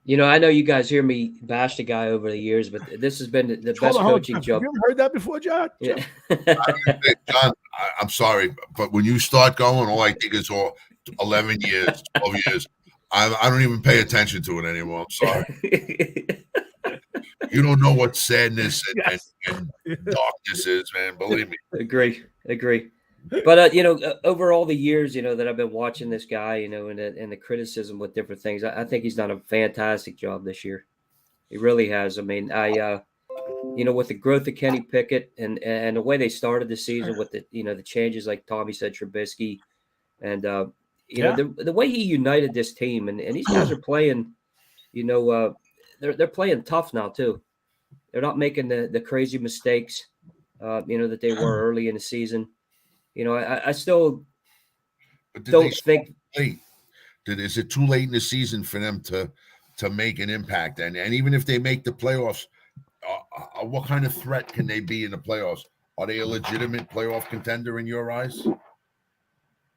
I know you guys hear me bash the guy over the years, but this has been the best coaching job. Have you ever heard that before, John? Yeah. John, I'm sorry, but when you start going, all I think is 11 years, 12 years. I don't even pay attention to it anymore. I'm sorry. You don't know what sadness and darkness is, man. Believe me. Agree. But over all the years, that I've been watching this guy, and the criticism with different things, I think he's done a fantastic job this year. He really has. I mean, with the growth of Kenny Pickett and the way they started the season with the changes, like Tommy said, Trubisky, and the way he united this team, and these guys are playing, they're playing tough now too. They're not making the crazy mistakes, that they were early in the season. I still don't think. Is it too late in the season for them to make an impact? And even if they make the playoffs, what kind of threat can they be in the playoffs? Are they a legitimate playoff contender in your eyes?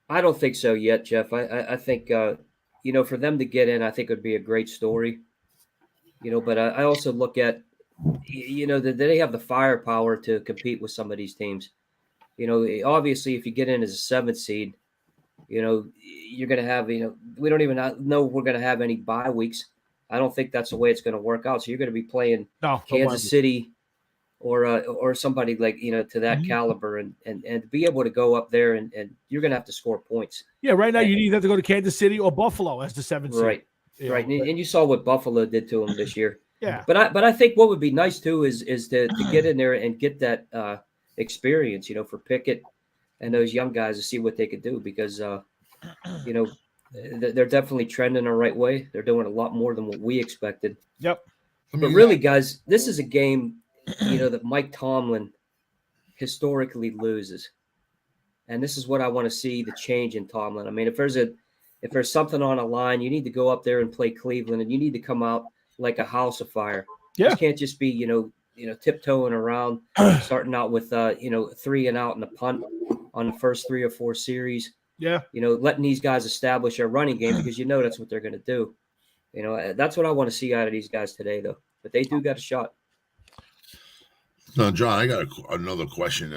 I don't think so yet, Jeff. I think for them to get in, I think it would be a great story. But I also look at that they have the firepower to compete with some of these teams. Obviously, if you get in as a 7th seed, you're going to have, we don't even know we're going to have any bye weeks. I don't think that's the way it's going to work out. So you're going to be playing Kansas City or somebody like, to that caliber and be able to go up there and you're going to have to score points. Yeah, right now you either have to go to Kansas City or Buffalo as the 7th seed. Right. And you saw what Buffalo did to them this year. Yeah. But I think what would be nice too is to get in there and get that experience, for Pickett and those young guys to see what they could do because, they're definitely trending the right way. They're doing a lot more than what we expected. Yep. But really, guys, this is a game, that Mike Tomlin historically loses. And this is what I want to see, the change in Tomlin. I mean, if there's something on a line, you need to go up there and play Cleveland, and you need to come out like a house of fire. Yeah. You can't just be, tiptoeing around, starting out with, 3 and out and a punt on the first 3 or 4 series. Yeah. Letting these guys establish a running game because that's what they're going to do. That's what I want to see out of these guys today, though. But they do got a shot. No, John, I got another question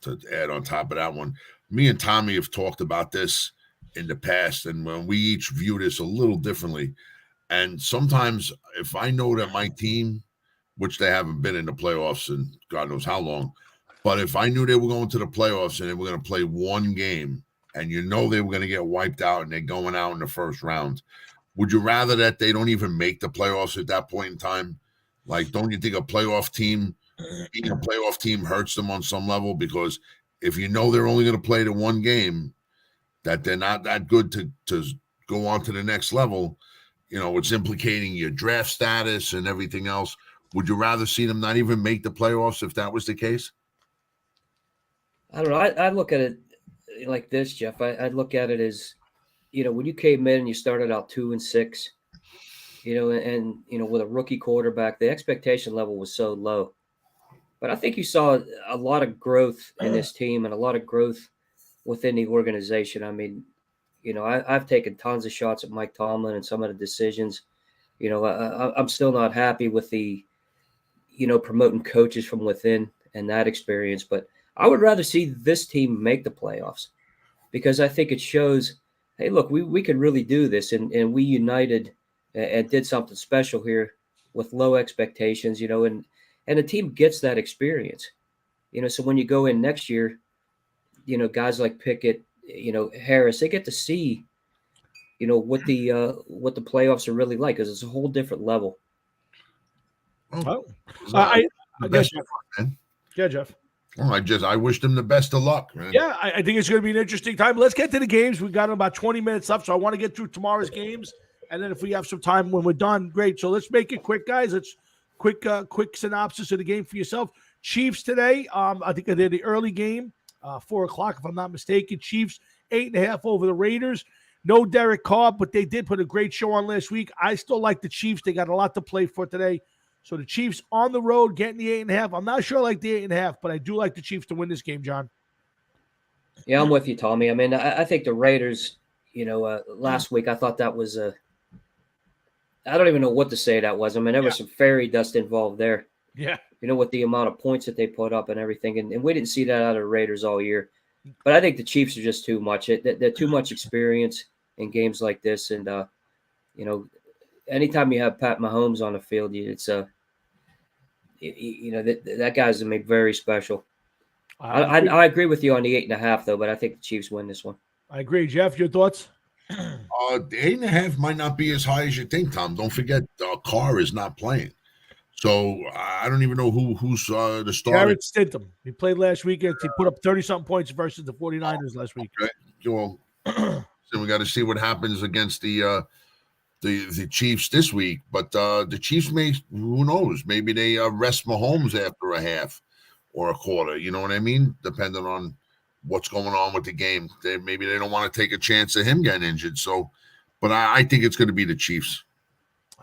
to add on top of that one. Me and Tommy have talked about this in the past, and when we each view this a little differently. And sometimes if I know that my team, which they haven't been in the playoffs in God knows how long, but if I knew they were going to the playoffs and they were going to play one game and they were going to get wiped out and they're going out in the first round, would you rather that they don't even make the playoffs at that point in time? Like, don't you think a playoff team, being a playoff team hurts them on some level? Because if they're only going to play the one game, that they're not that good to go on to the next level, it's implicating your draft status and everything else. Would you rather see them not even make the playoffs if that was the case? I don't know. I look at it like this, Jeff. I'd look at it as, when you came in and you started out 2-6, and with a rookie quarterback, the expectation level was so low. But I think you saw a lot of growth in this team and a lot of growth within the organization. I mean, I've taken tons of shots at Mike Tomlin and some of the decisions. I'm still not happy with the, promoting coaches from within and that experience. But I would rather see this team make the playoffs because I think it shows, hey, look, we can really do this. And we united and did something special here with low expectations, and the team gets that experience. So when you go in next year, guys like Pickett, Harris, they get to see, what the playoffs are really like because it's a whole different level. Oh, I guess, yeah, Jeff. Well, I wish them the best of luck, man. Yeah, I think it's going to be an interesting time. Let's get to the games. We've got about 20 minutes left, so I want to get through tomorrow's games And then if we have some time when we're done, great. So let's make it quick, guys. Let's quick synopsis of the game for yourself. Chiefs today. I think they're the early game, 4:00 if I'm not mistaken. Chiefs 8.5 over the Raiders. No Derek Carr, but they did put a great show on last week. I still like the Chiefs. They got a lot to play for today. So the Chiefs on the road getting the 8.5. I'm not sure I like the 8.5, but I do like the Chiefs to win this game, John. Yeah, I'm with you, Tommy. I mean, I think the Raiders, last week I thought that was I don't even know what to say that was. I mean, there was some fairy dust involved there. Yeah. With the amount of points that they put up and everything. And we didn't see that out of the Raiders all year. But I think the Chiefs are just too much. They're too much experience in games like this. And, anytime you have Pat Mahomes on the field, it's that guy's going to be very special. I agree with you on the 8.5, though, but I think the Chiefs win this one. I agree. Jeff, your thoughts? The 8.5 might not be as high as you think, Tom. Don't forget, Carr is not playing. So I don't even know who's the starter. Garrett Stidham. He played last weekend. He put up 30-something points versus the 49ers last week. Okay. Well, so we got to see what happens against the Chiefs this week. But the Chiefs who knows? Maybe they rest Mahomes after a half or a quarter. You know what I mean? Depending on what's going on with the game. Maybe they don't want to take a chance of him getting injured. So, but I think it's going to be the Chiefs.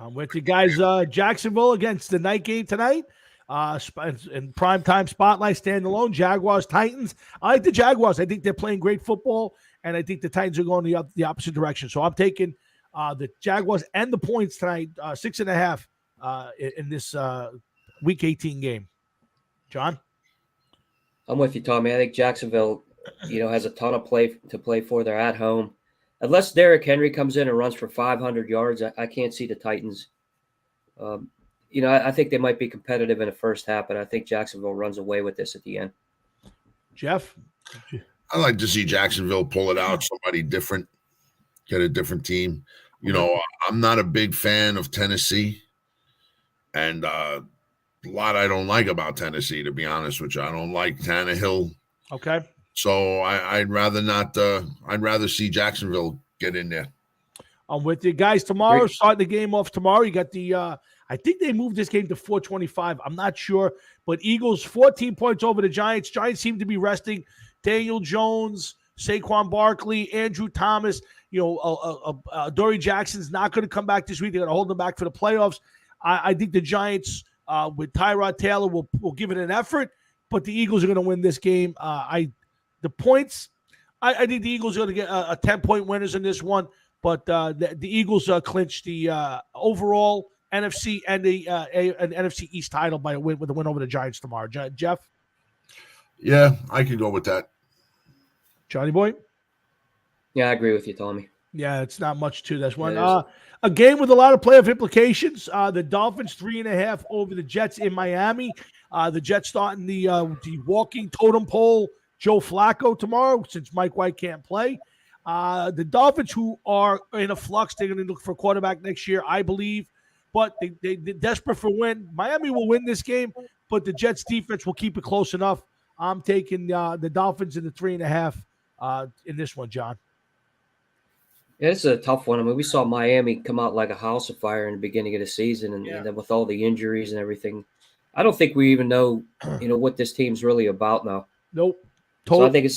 I'm with you guys. Jacksonville against the night game tonight. In primetime spotlight, standalone. Jaguars, Titans. I like the Jaguars. I think they're playing great football, and I think the Titans are going the opposite direction. So I'm taking the Jaguars and the points tonight, 6.5 in this Week 18 game. John? I'm with you, Tommy. I think Jacksonville, has a ton of play to play for. They're at home. Unless Derrick Henry comes in and runs for 500 yards, I can't see the Titans. I think they might be competitive in the first half, but I think Jacksonville runs away with this at the end. Jeff? I like to see Jacksonville pull it out, somebody different, get a different team. I'm not a big fan of Tennessee, and a lot I don't like about Tennessee, to be honest with you. I don't like Tannehill. Okay. So I'd rather not. I'd rather see Jacksonville get in there. I'm with you guys. Tomorrow, starting the game off tomorrow. You got the. I think they moved this game to 4:25. I'm not sure, but Eagles 14 points over the Giants. Giants seem to be resting Daniel Jones, Saquon Barkley, Andrew Thomas. Dory Jackson's not going to come back this week. They're going to hold them back for the playoffs. I think the Giants with Tyrod Taylor will give it an effort, but the Eagles are going to win this game. The points, I think the Eagles are going to get a 10-point winners in this one, but the Eagles clinched the overall NFC and an NFC East title with a win over the Giants tomorrow. Jeff? Yeah, I could go with that. Johnny boy? Yeah, I agree with you, Tommy. Yeah, it's not much to this one. A game with a lot of playoff implications. The Dolphins 3.5 over the Jets in Miami. The Jets starting the walking totem pole Joe Flacco tomorrow since Mike White can't play. The Dolphins, who are in a flux, they're going to look for a quarterback next year, I believe. But they're desperate for win. Miami will win this game, but the Jets defense will keep it close enough. I'm taking the Dolphins in the 3.5 in this one, John. Yeah, it's a tough one. I mean, we saw Miami come out like a house of fire in the beginning of the season, and then with all the injuries and everything, I don't think we even know, what this team's really about now. Nope. So I think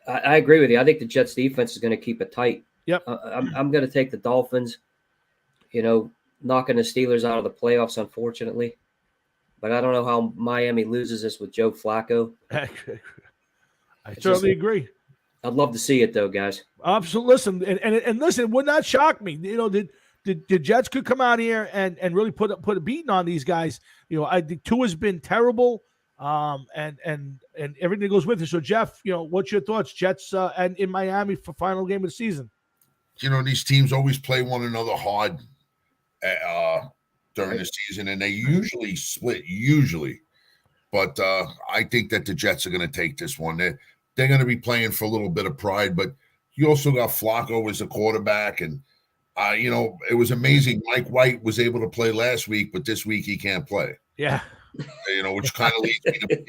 I agree with you. I think the Jets defense is going to keep it tight. Yep. I'm going to take the Dolphins, knocking the Steelers out of the playoffs, unfortunately. But I don't know how Miami loses this with Joe Flacco. I certainly agree. I'd love to see it, though, guys. Absolutely. Listen, and listen, it would not shock me. The Jets could come out here and really put a beating on these guys. I think Tua's been terrible, and everything goes with it. So, Jeff, what's your thoughts? Jets and in Miami for final game of the season. These teams always play one another hard during the season, and they usually split. But I think that the Jets are going to take this one. They're going to be playing for a little bit of pride, but you also got Flacco as a quarterback, and it was amazing. Mike White was able to play last week, but this week he can't play. Yeah. Which kind of leads me to believe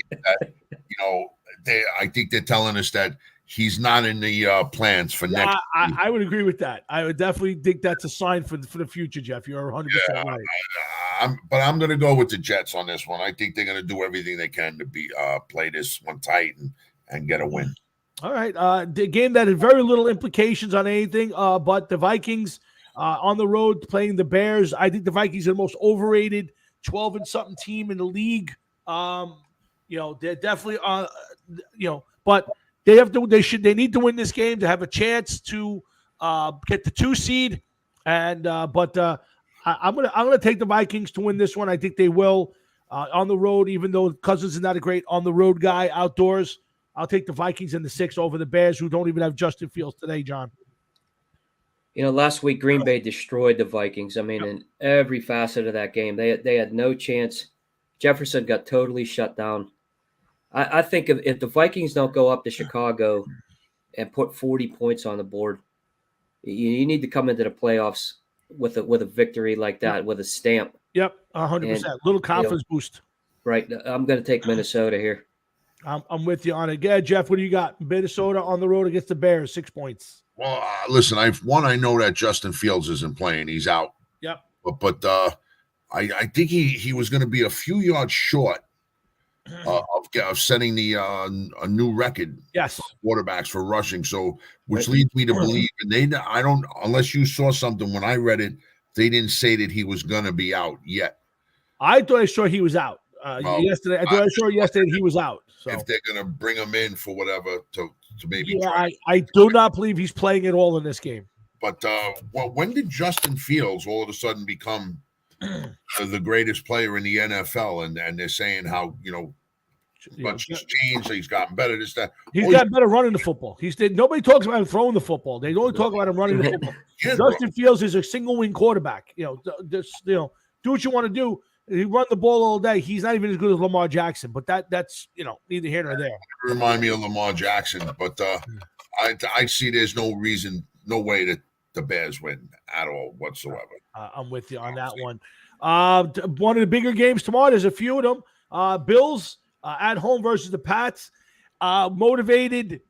that, I think they're telling us that he's not in the plans for next. I would agree with that. I would definitely think that's a sign for the future, Jeff. You're 100% right. But I'm going to go with the Jets on this one. I think they're going to do everything they can to play this one tight and get a win. All right. The game that had very little implications on anything, but the Vikings on the road playing the Bears. I think the Vikings are the most overrated 12 and something team in the league. They're definitely but they need to win this game to have a chance to get the 2 seed. And I'm gonna take the Vikings to win this one. I think they will on the road, even though Cousins is not a great on the road guy outdoors. I'll take the Vikings in the 6 over the Bears, who don't even have Justin Fields today, John. Last week Green Bay destroyed the Vikings. I mean, in every facet of that game, they had no chance. Jefferson got totally shut down. I think if the Vikings don't go up to Chicago and put 40 points on the board, you need to come into the playoffs with a victory like that, with a stamp. Yep, 100%. Little confidence boost. Right. I'm going to take Minnesota here. I'm with you on it. Yeah, Jeff, what do you got? Minnesota on the road against the Bears, 6 points. Well, listen, I know that Justin Fields isn't playing; he's out. Yep. But I think he was going to be a few yards short of setting the a new record. Yes. For quarterbacks for rushing. So, which leads me to believe, and I don't, unless you saw something when I read it, they didn't say that he was going to be out yet. I thought I saw he was out. Yesterday, I saw yesterday he was out. So if they're gonna bring him in for whatever to maybe, I do not believe he's playing at all in this game. But when did Justin Fields all of a sudden become the greatest player in the NFL? And they're saying how much has changed. He's gotten better. This that he's gotten better running the football. Nobody talks about him throwing the football. They only talk about him running the football. Justin Fields is a single wing quarterback. Do what you want to do. He run the ball all day. He's not even as good as Lamar Jackson, but that's neither here nor there. Remind me of Lamar Jackson, but I see there's no reason, no way that the Bears win at all whatsoever. I'm with you on that one. One of the bigger games tomorrow. There's a few of them. Bills at home versus the Pats. Motivated,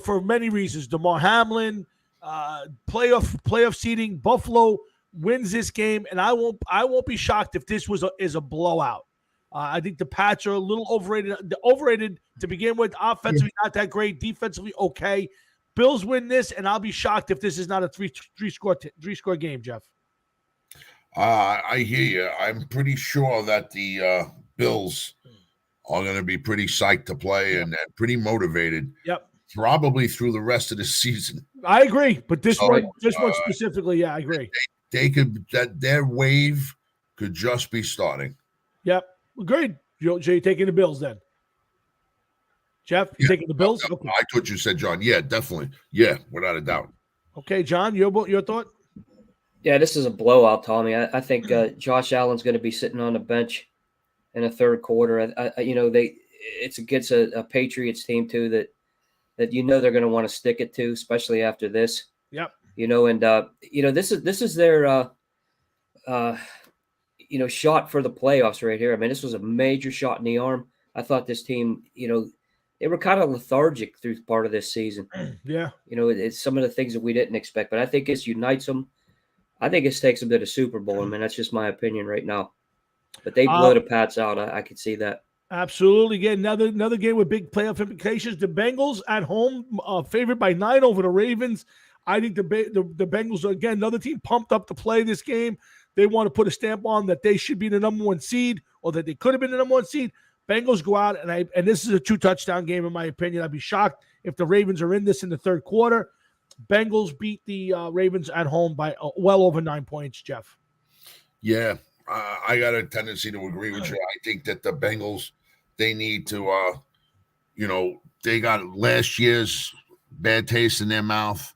for many reasons. DeMar Hamlin, playoff seeding. Buffalo wins this game, and I won't be shocked if this is a blowout. I think the Pats are a little overrated to begin with. Offensively, not that great. Defensively, okay. Bills win this, and I'll be shocked if this is not a three score game, Jeff. I hear you. I'm pretty sure that the Bills are going to be pretty psyched to play and pretty motivated. Yep. Probably through the rest of the season. I agree, but this one specifically, yeah, I agree. They could their wave could just be starting. Yep, agreed. So you're taking the Bills then, Jeff? You taking the Bills? Okay. I thought you said John. Yeah, definitely. Yeah, without a doubt. Okay, John, your thought? Yeah, this is a blowout, Tommy. I think Josh Allen's going to be sitting on the bench in the third quarter. It's against a Patriots team too that they're going to want to stick it to, especially after this. Yep. This is their shot for the playoffs right here. I mean, this was a major shot in the arm. I thought this team, they were kind of lethargic through part of this season. Yeah. It's some of the things that we didn't expect, but I think this unites them. I think this takes them to the Super Bowl. I mean, that's just my opinion right now. But they blow the Pats out. I could see that. Absolutely. Again, another game with big playoff implications. The Bengals at home, favored by 9 over the Ravens. I think the Bengals are, again, another team pumped up to play this game. They want to put a stamp on that they should be the number 1 seed, or that they could have been the number 1 seed. Bengals go out, and this is a 2-touchdown game, in my opinion. I'd be shocked if the Ravens are in this in the third quarter. Bengals beat the Ravens at home by well over 9 points, Jeff. Yeah, I got a tendency to agree with you. I think that the Bengals, they need to, they got last year's bad taste in their mouth.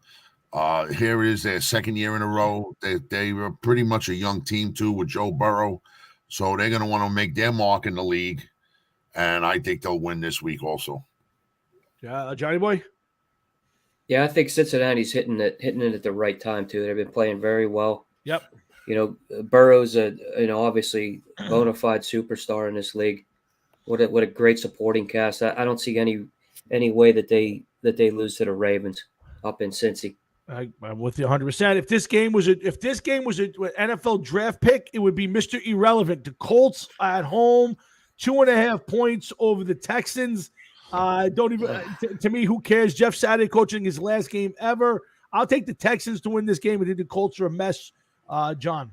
Here is their second year in a row. They were pretty much a young team too with Joe Burrow, so they're going to want to make their mark in the league, and I think they'll win this week also. Yeah, Johnny boy. Yeah, I think Cincinnati's hitting it at the right time too. They've been playing very well. Yep. Burrow's obviously bona fide superstar in this league. What a great supporting cast. I don't see any way that that they lose to the Ravens up in Cincy. I'm with you 100%. If this game was an NFL draft pick, it would be Mr. Irrelevant. The Colts at home, 2.5 points over the Texans. Don't even to me, who cares? Jeff Saturday coaching his last game ever. I'll take the Texans to win this game. I think the Colts are a mess. John,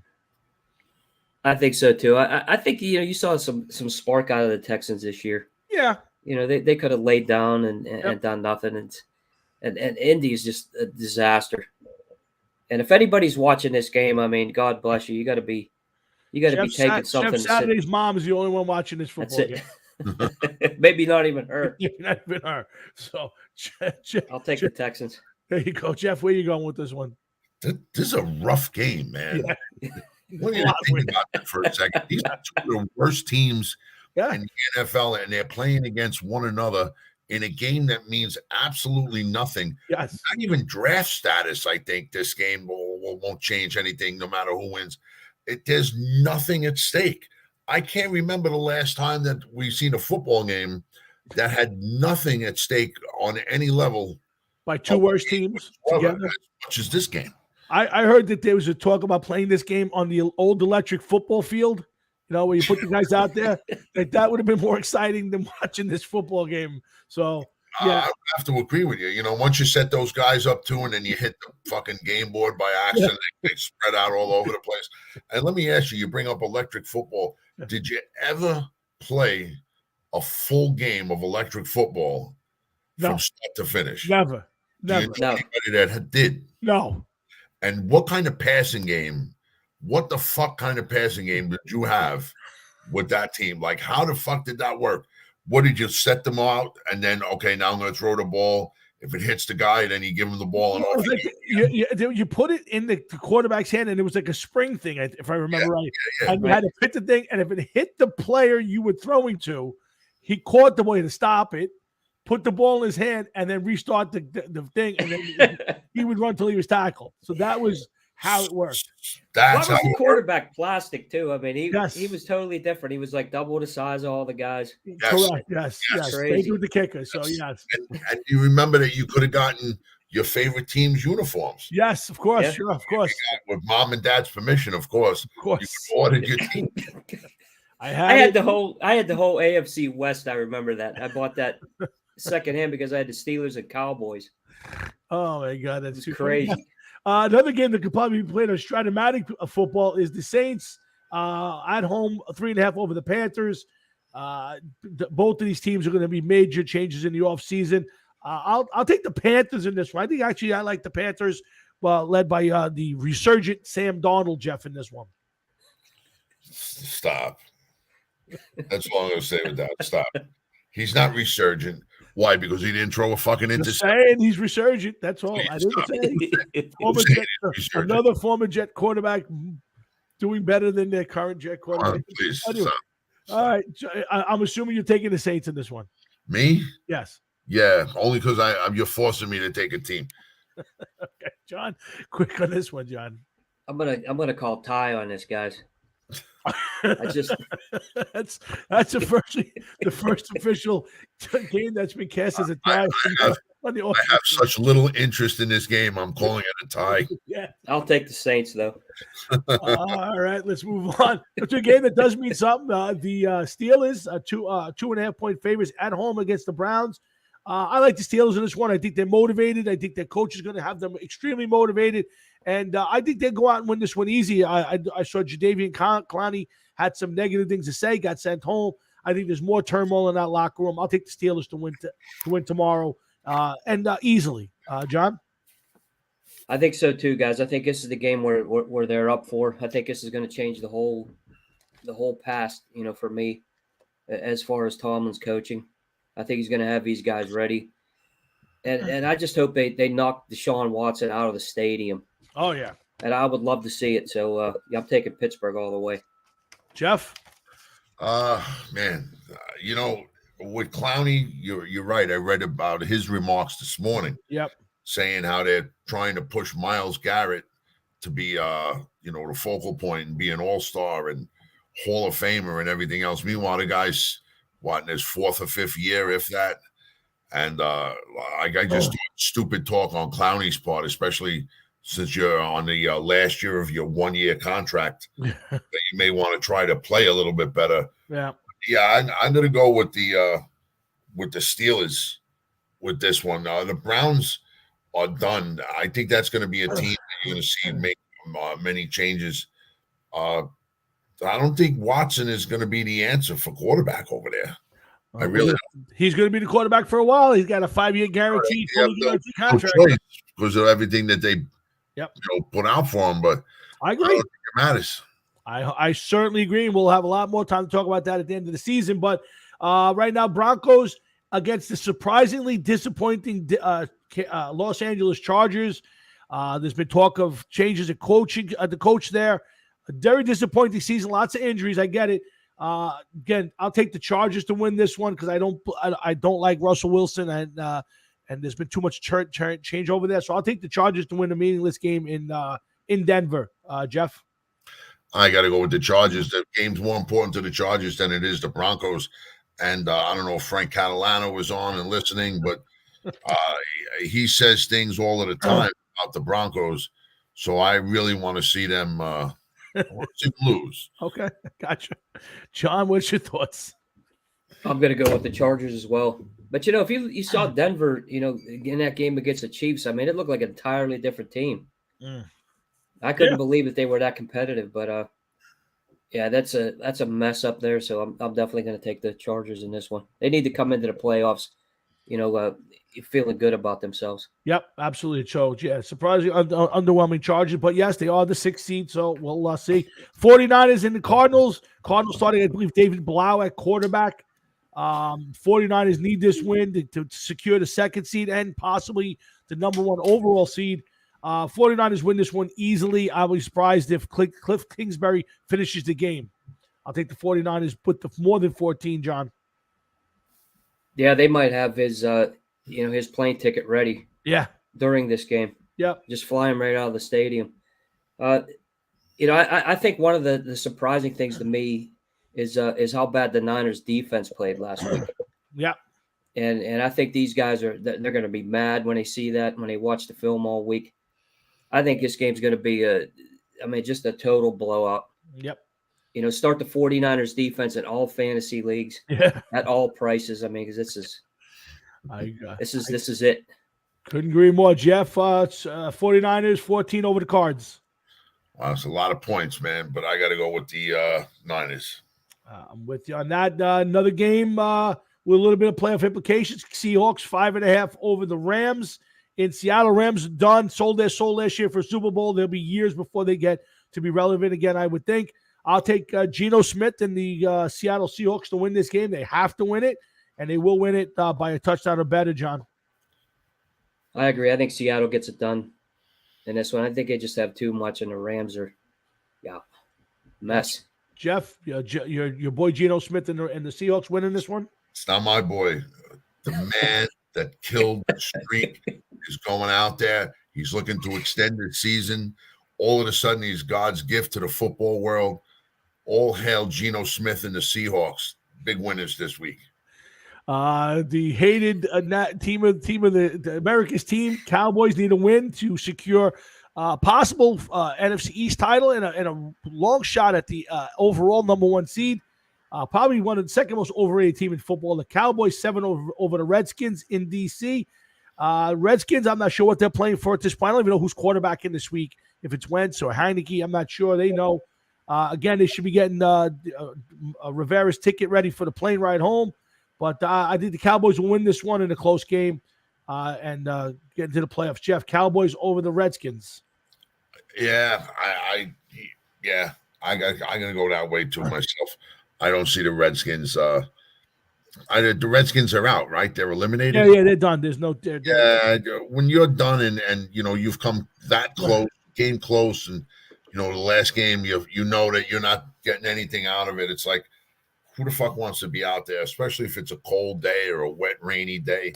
I think so too. I think you saw some spark out of the Texans this year. Yeah, they could have laid down and done nothing, and Indy is just a disaster. And if anybody's watching this game, I mean, God bless you. You got to be taking something. Jeff Saturday's mom is the only one watching this football game. Maybe not even her. Not even her. So I'll take the Texans. There you go, Jeff. Where you going with this one? This is a rough game, man. Yeah. What do you think about that for a second? These are two of the worst teams in the NFL, and they're playing against one another in a game that means absolutely nothing. Yes. Not even draft status, I think, this game won't change anything no matter who wins. There's nothing at stake. I can't remember the last time that we've seen a football game that had nothing at stake on any level. By two worst teams together. As much as this game. I heard that there was a talk about playing this game on the old electric football field, where you put the guys out there. That would have been more exciting than watching this football game. So, yeah. I have to agree with you. Once you set those guys up too, and then you hit the fucking game board by accident, they spread out all over the place. And let me ask you, you bring up electric football. Did you ever play a full game of electric football from start to finish? Never. Do you know anybody that did? No. And what kind of passing game? What the fuck kind of passing game did you have with that team? Like, how the fuck did that work? What did you set them out? And then, okay, now I'm going to throw the ball. If it hits the guy, then you give him the ball. And you put it in the quarterback's hand, and it was like a spring thing, if I remember right. And you had to hit the thing, and if it hit the player you were throwing to, he caught the ball to stop it, put the ball in his hand, and then restart the thing, and then he would run till he was tackled. So that was how it worked. That's how the quarterback plastic too. I mean, he was totally different. He was like double the size of all the guys. Correct. Yes. They do the kicker. So yes. And you remember that you could have gotten your favorite team's uniforms. Yes, of course. Yeah. Sure, of course. With mom and dad's permission, of course. Of course. You ordered your team. I had the whole AFC West. I remember that. I bought that secondhand because I had the Steelers and Cowboys. Oh my God, that's crazy. Another game that could probably be played on Stratomatic football is the Saints at home, 3.5 over the Panthers. Both of these teams are going to be major changes in the offseason. I'll take the Panthers in this one. I think I like the Panthers, led by the resurgent Sam Darnold, Jeff, in this one. Stop. That's all I'm going to say with that. Stop. He's not resurgent. Why? Because he didn't throw a fucking interception. Saying he's resurgent. That's all. I didn't say another former Jet quarterback doing better than their current Jet quarterback. Please. Anyway, all right. I'm assuming you're taking the Saints in this one. Me? Yes. Yeah, only because you're forcing me to take a team. Okay, John. Quick on this one, John. I'm gonna call tie on this, guys. That's the first official game that's been cast as a tie. I have such little interest in this game. I'm calling it a tie. Yeah, I'll take the Saints though. All right, let's move on. It's a game that does mean something. The Steelers are 2.5 point favorites at home against the Browns. I like the Steelers in this one. I think they're motivated. I think their coach is going to have them extremely motivated. And I think they'll go out and win this one easy. I saw Jadeveon Clowney had some negative things to say, got sent home. I think there's more turmoil in that locker room. I'll take the Steelers to win tomorrow and easily. John? I think so too, guys. I think this is the game where they're up for. I think this is going to change the whole past, for me, as far as Tomlin's coaching. I think he's going to have these guys ready. And I just hope they knock Deshaun Watson out of the stadium. Oh, yeah. And I would love to see it. So I'm taking Pittsburgh all the way. Jeff? Man, with Clowney, you're right. I read about his remarks this morning. Yep. Saying how they're trying to push Myles Garrett to be, the focal point and be an all-star and Hall of Famer and everything else. Meanwhile, the guy's, in his 4th or 5th year, if that. And I just thought stupid talk on Clowney's part, especially since you're on the last year of your 1-year contract. That you may want to try to play a little bit better. Yeah. I'm going to go with the Steelers with this one. The Browns are done. I think that's going to be a team that you're going to see make many changes. I don't think Watson is going to be the answer for quarterback over there. I really don't. He's going to be the quarterback for a while. He's got a 5-year guaranteed, fully guaranteed contract because of everything that they put out for him. But I agree. I don't think it matters. I certainly agree. And we'll have a lot more time to talk about that at the end of the season. But right now, Broncos against the surprisingly disappointing Los Angeles Chargers. There's been talk of changes at coaching, the coach there. A very disappointing season. Lots of injuries. I get it. Again, I'll take the Chargers to win this one because I don't like Russell Wilson and there's been too much change over there. So I'll take the Chargers to win a meaningless game in Denver. Jeff, I got to go with the Chargers. The game's more important to the Chargers than it is the Broncos. And I don't know if Frank Catalano was on and listening, but he says things all of the time about the Broncos. So I really want to see them lose. Okay, gotcha. John, what's your thoughts? I'm going to go with the Chargers as well. But, if you saw Denver, in that game against the Chiefs, I mean, it looked like an entirely different team. I couldn't believe that they were that competitive. But, that's a mess up there. So I'm definitely going to take the Chargers in this one. They need to come into the playoffs, feeling good about themselves. Yep, absolutely. So, surprisingly underwhelming Chargers. But, yes, they are the 6th seed. So, we'll see. 49ers and the Cardinals. Cardinals starting, I believe, David Blau at quarterback. 49ers need this win to secure the 2nd seed and possibly the number 1 overall seed. 49ers win this one easily. I was surprised if Cliff Kingsbury finishes the game. I'll take the 49ers, put the more than 14, John. Yeah, they might have his his plane ticket ready. Yeah. During this game. Yep. Just fly him right out of the stadium. I think one of the surprising things to me is how bad the Niners defense played last week. Yeah. And I think these guys they're going to be mad when they see that, when they watch the film all week. I think this game's going to be just a total blowout. Yep. Start the 49ers defense in all fantasy leagues at all prices. I mean, because this is it. Couldn't agree more, Jeff. 49ers 14 over the Cards. Wow, it's a lot of points, man. But I got to go with the Niners. I'm with you on that. Another game with a little bit of playoff implications. Seahawks 5.5 over the Rams in Seattle. Rams done, sold their soul last year for a Super Bowl. There'll be years before they get to be relevant again, I would think. I'll take Geno Smith and the Seattle Seahawks to win this game. They have to win it, and they will win it by a touchdown or better, John. I agree. I think Seattle gets it done in this one. I think they just have too much, and the Rams are, mess. Jeff, your boy Geno Smith and the Seahawks winning this one? It's not my boy. The man that killed the streak is going out there. He's looking to extend the season. All of a sudden, he's God's gift to the football world. All hail Geno Smith and the Seahawks. Big winners this week. The hated team of the America's team, Cowboys, need a win to secure possible NFC East title and a long shot at the overall number 1 seed. Probably one of the second most overrated team in football. The Cowboys 7 over the Redskins in D.C. Redskins, I'm not sure what they're playing for at this point. I don't even know who's quarterback in this week. If it's Wentz or Heineke, I'm not sure. They know. Again, they should be getting Rivera's ticket ready for the plane ride home. But I think the Cowboys will win this one in a close game and get into the playoffs. Jeff, Cowboys over the Redskins. Yeah, I'm gonna go that way too myself. I don't see the Redskins. The Redskins are out, right? They're eliminated. Yeah, they're done. There's no. When you're done and you've come that close, game close, and the last game you know that you're not getting anything out of it. It's like, who the fuck wants to be out there, especially if it's a cold day or a wet, rainy day?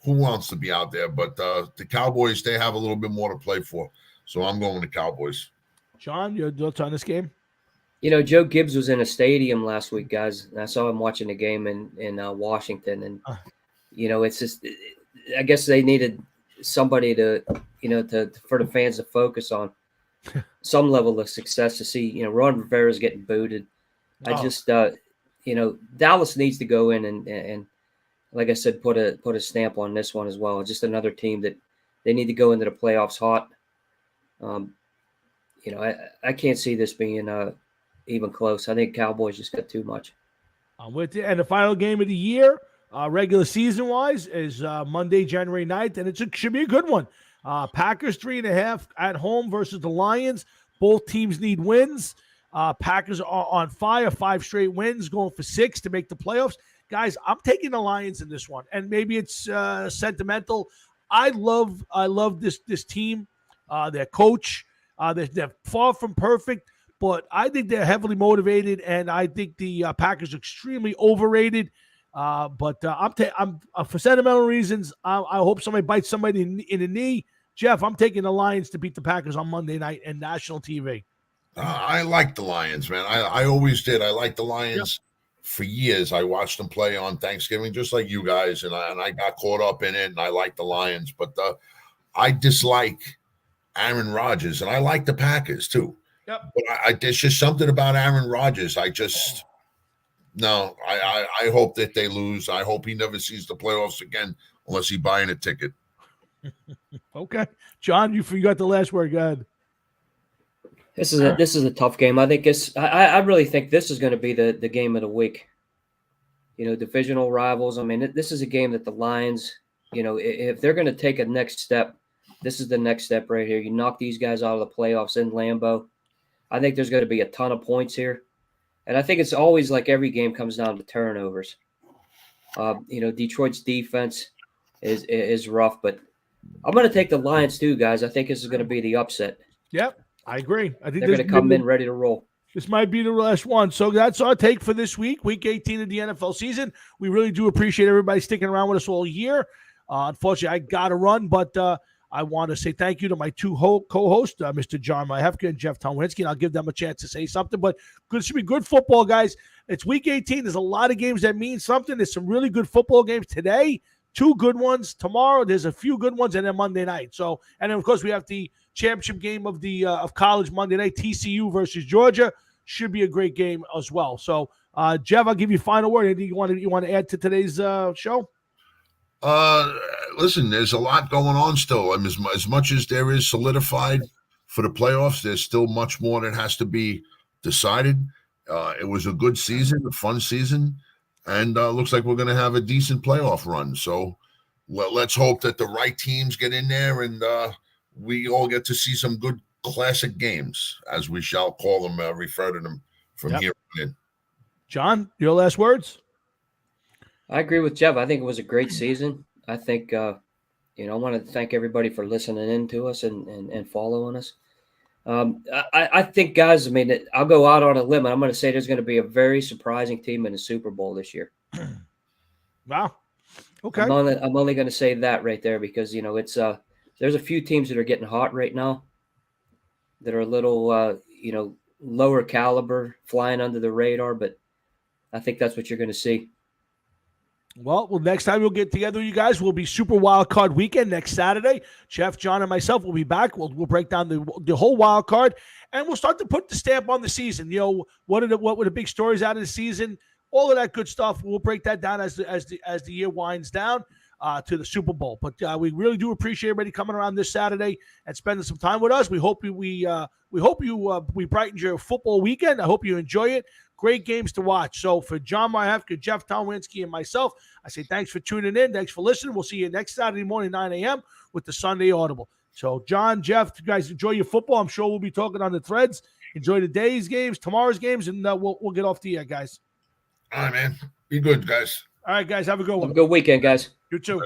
Who wants to be out there? But the Cowboys, they have a little bit more to play for. So I'm going with the Cowboys. John, your thoughts on this game? Joe Gibbs was in a stadium last week, guys. And I saw him watching the game in Washington. And, it's just, I guess they needed somebody to, for the fans to focus on some level of success to see, Ron Rivera's getting booted. I just, Dallas needs to go in and like I said, put a stamp on this one as well. Just another team that they need to go into the playoffs hot. I can't see this being even close. I think Cowboys just got too much. I'm with you. And the final game of the year, regular season-wise, is Monday, January 9th, and it should be a good one. Packers 3.5 at home versus the Lions. Both teams need wins. Packers are on fire, 5 straight wins, going for 6 to make the playoffs. Guys, I'm taking the Lions in this one, and maybe it's sentimental. I love this team, their coach. They're far from perfect, but I think they're heavily motivated, and I think the Packers are extremely overrated. But I'm for sentimental reasons. I hope somebody bites somebody in the knee. Jeff, I'm taking the Lions to beat the Packers on Monday night and national TV. I like the Lions, man. I always did. I liked the Lions for years. I watched them play on Thanksgiving, just like you guys, and I got caught up in it, and I like the Lions. But I dislike Aaron Rodgers, and I like the Packers too. Yep. But there's just something about Aaron Rodgers. I hope that they lose. I hope he never sees the playoffs again unless he's buying a ticket. Okay. John, you got the last word. Go ahead. This is a tough game. I think I really think this is going to be the game of the week. Divisional rivals. I mean, this is a game that the Lions, if they're going to take a next step, this is the next step right here. You knock these guys out of the playoffs in Lambeau. I think there's going to be a ton of points here. And I think it's always like every game comes down to turnovers. Detroit's defense is rough, but I'm going to take the Lions too, guys. I think this is going to be the upset. Yep, I agree. I think they're going to come in ready to roll. This might be the last one. So that's our take for this week 18 of the NFL season. We really do appreciate everybody sticking around with us all year. Unfortunately, I got to run, but I want to say thank you to my two co-hosts, Mr. John Myhefka and Jeff Tomwinski, and I'll give them a chance to say something. But it should be good football, guys. It's week 18. There's a lot of games that mean something. There's some really good football games today, 2 good ones. Tomorrow, there's a few good ones, and then Monday night. So, and then, of course, we have the championship game of the of college Monday night, TCU versus Georgia. Should be a great game as well. So, Jeff, I'll give you final word. Anything you want to add to today's show? Listen, there's a lot going on still. I mean, as much as there is solidified for the playoffs, there's still much more that has to be decided. It was a good season, a fun season, and looks like we're going to have a decent playoff run. So let's hope that the right teams get in there and we all get to see some good classic games, as we shall call them, refer to them from here on in. John, your last words? I agree with Jeff. I think it was a great season. I think, I want to thank everybody for listening in to us and following us. I think, guys, I'll go out on a limb. I'm going to say there's going to be a very surprising team in the Super Bowl this year. Wow. Okay. I'm only going to say that right there because, it's there's a few teams that are getting hot right now that are a little, lower caliber, flying under the radar, but I think that's what you're going to see. Well, next time we'll get together, you guys, will be Super Wild Card Weekend next Saturday. Jeff, John, and myself will be back. We'll break down the whole wild card, and we'll start to put the stamp on the season. What were the big stories out of the season? All of that good stuff. We'll break that down as the year winds down to the Super Bowl. But we really do appreciate everybody coming around this Saturday and spending some time with us. We hope we brightened your football weekend. I hope you enjoy it. Great games to watch. So for John Myhefka, Jeff Tomwinski, and myself, I say thanks for tuning in. Thanks for listening. We'll see you next Saturday morning, 9 a.m. with the Sunday Audible. So John, Jeff, you guys enjoy your football. I'm sure we'll be talking on the threads. Enjoy today's games, tomorrow's games, and we'll get off the air, guys. All right, man. Be good, guys. All right, guys. Have a good one. Have a good weekend, guys. You too.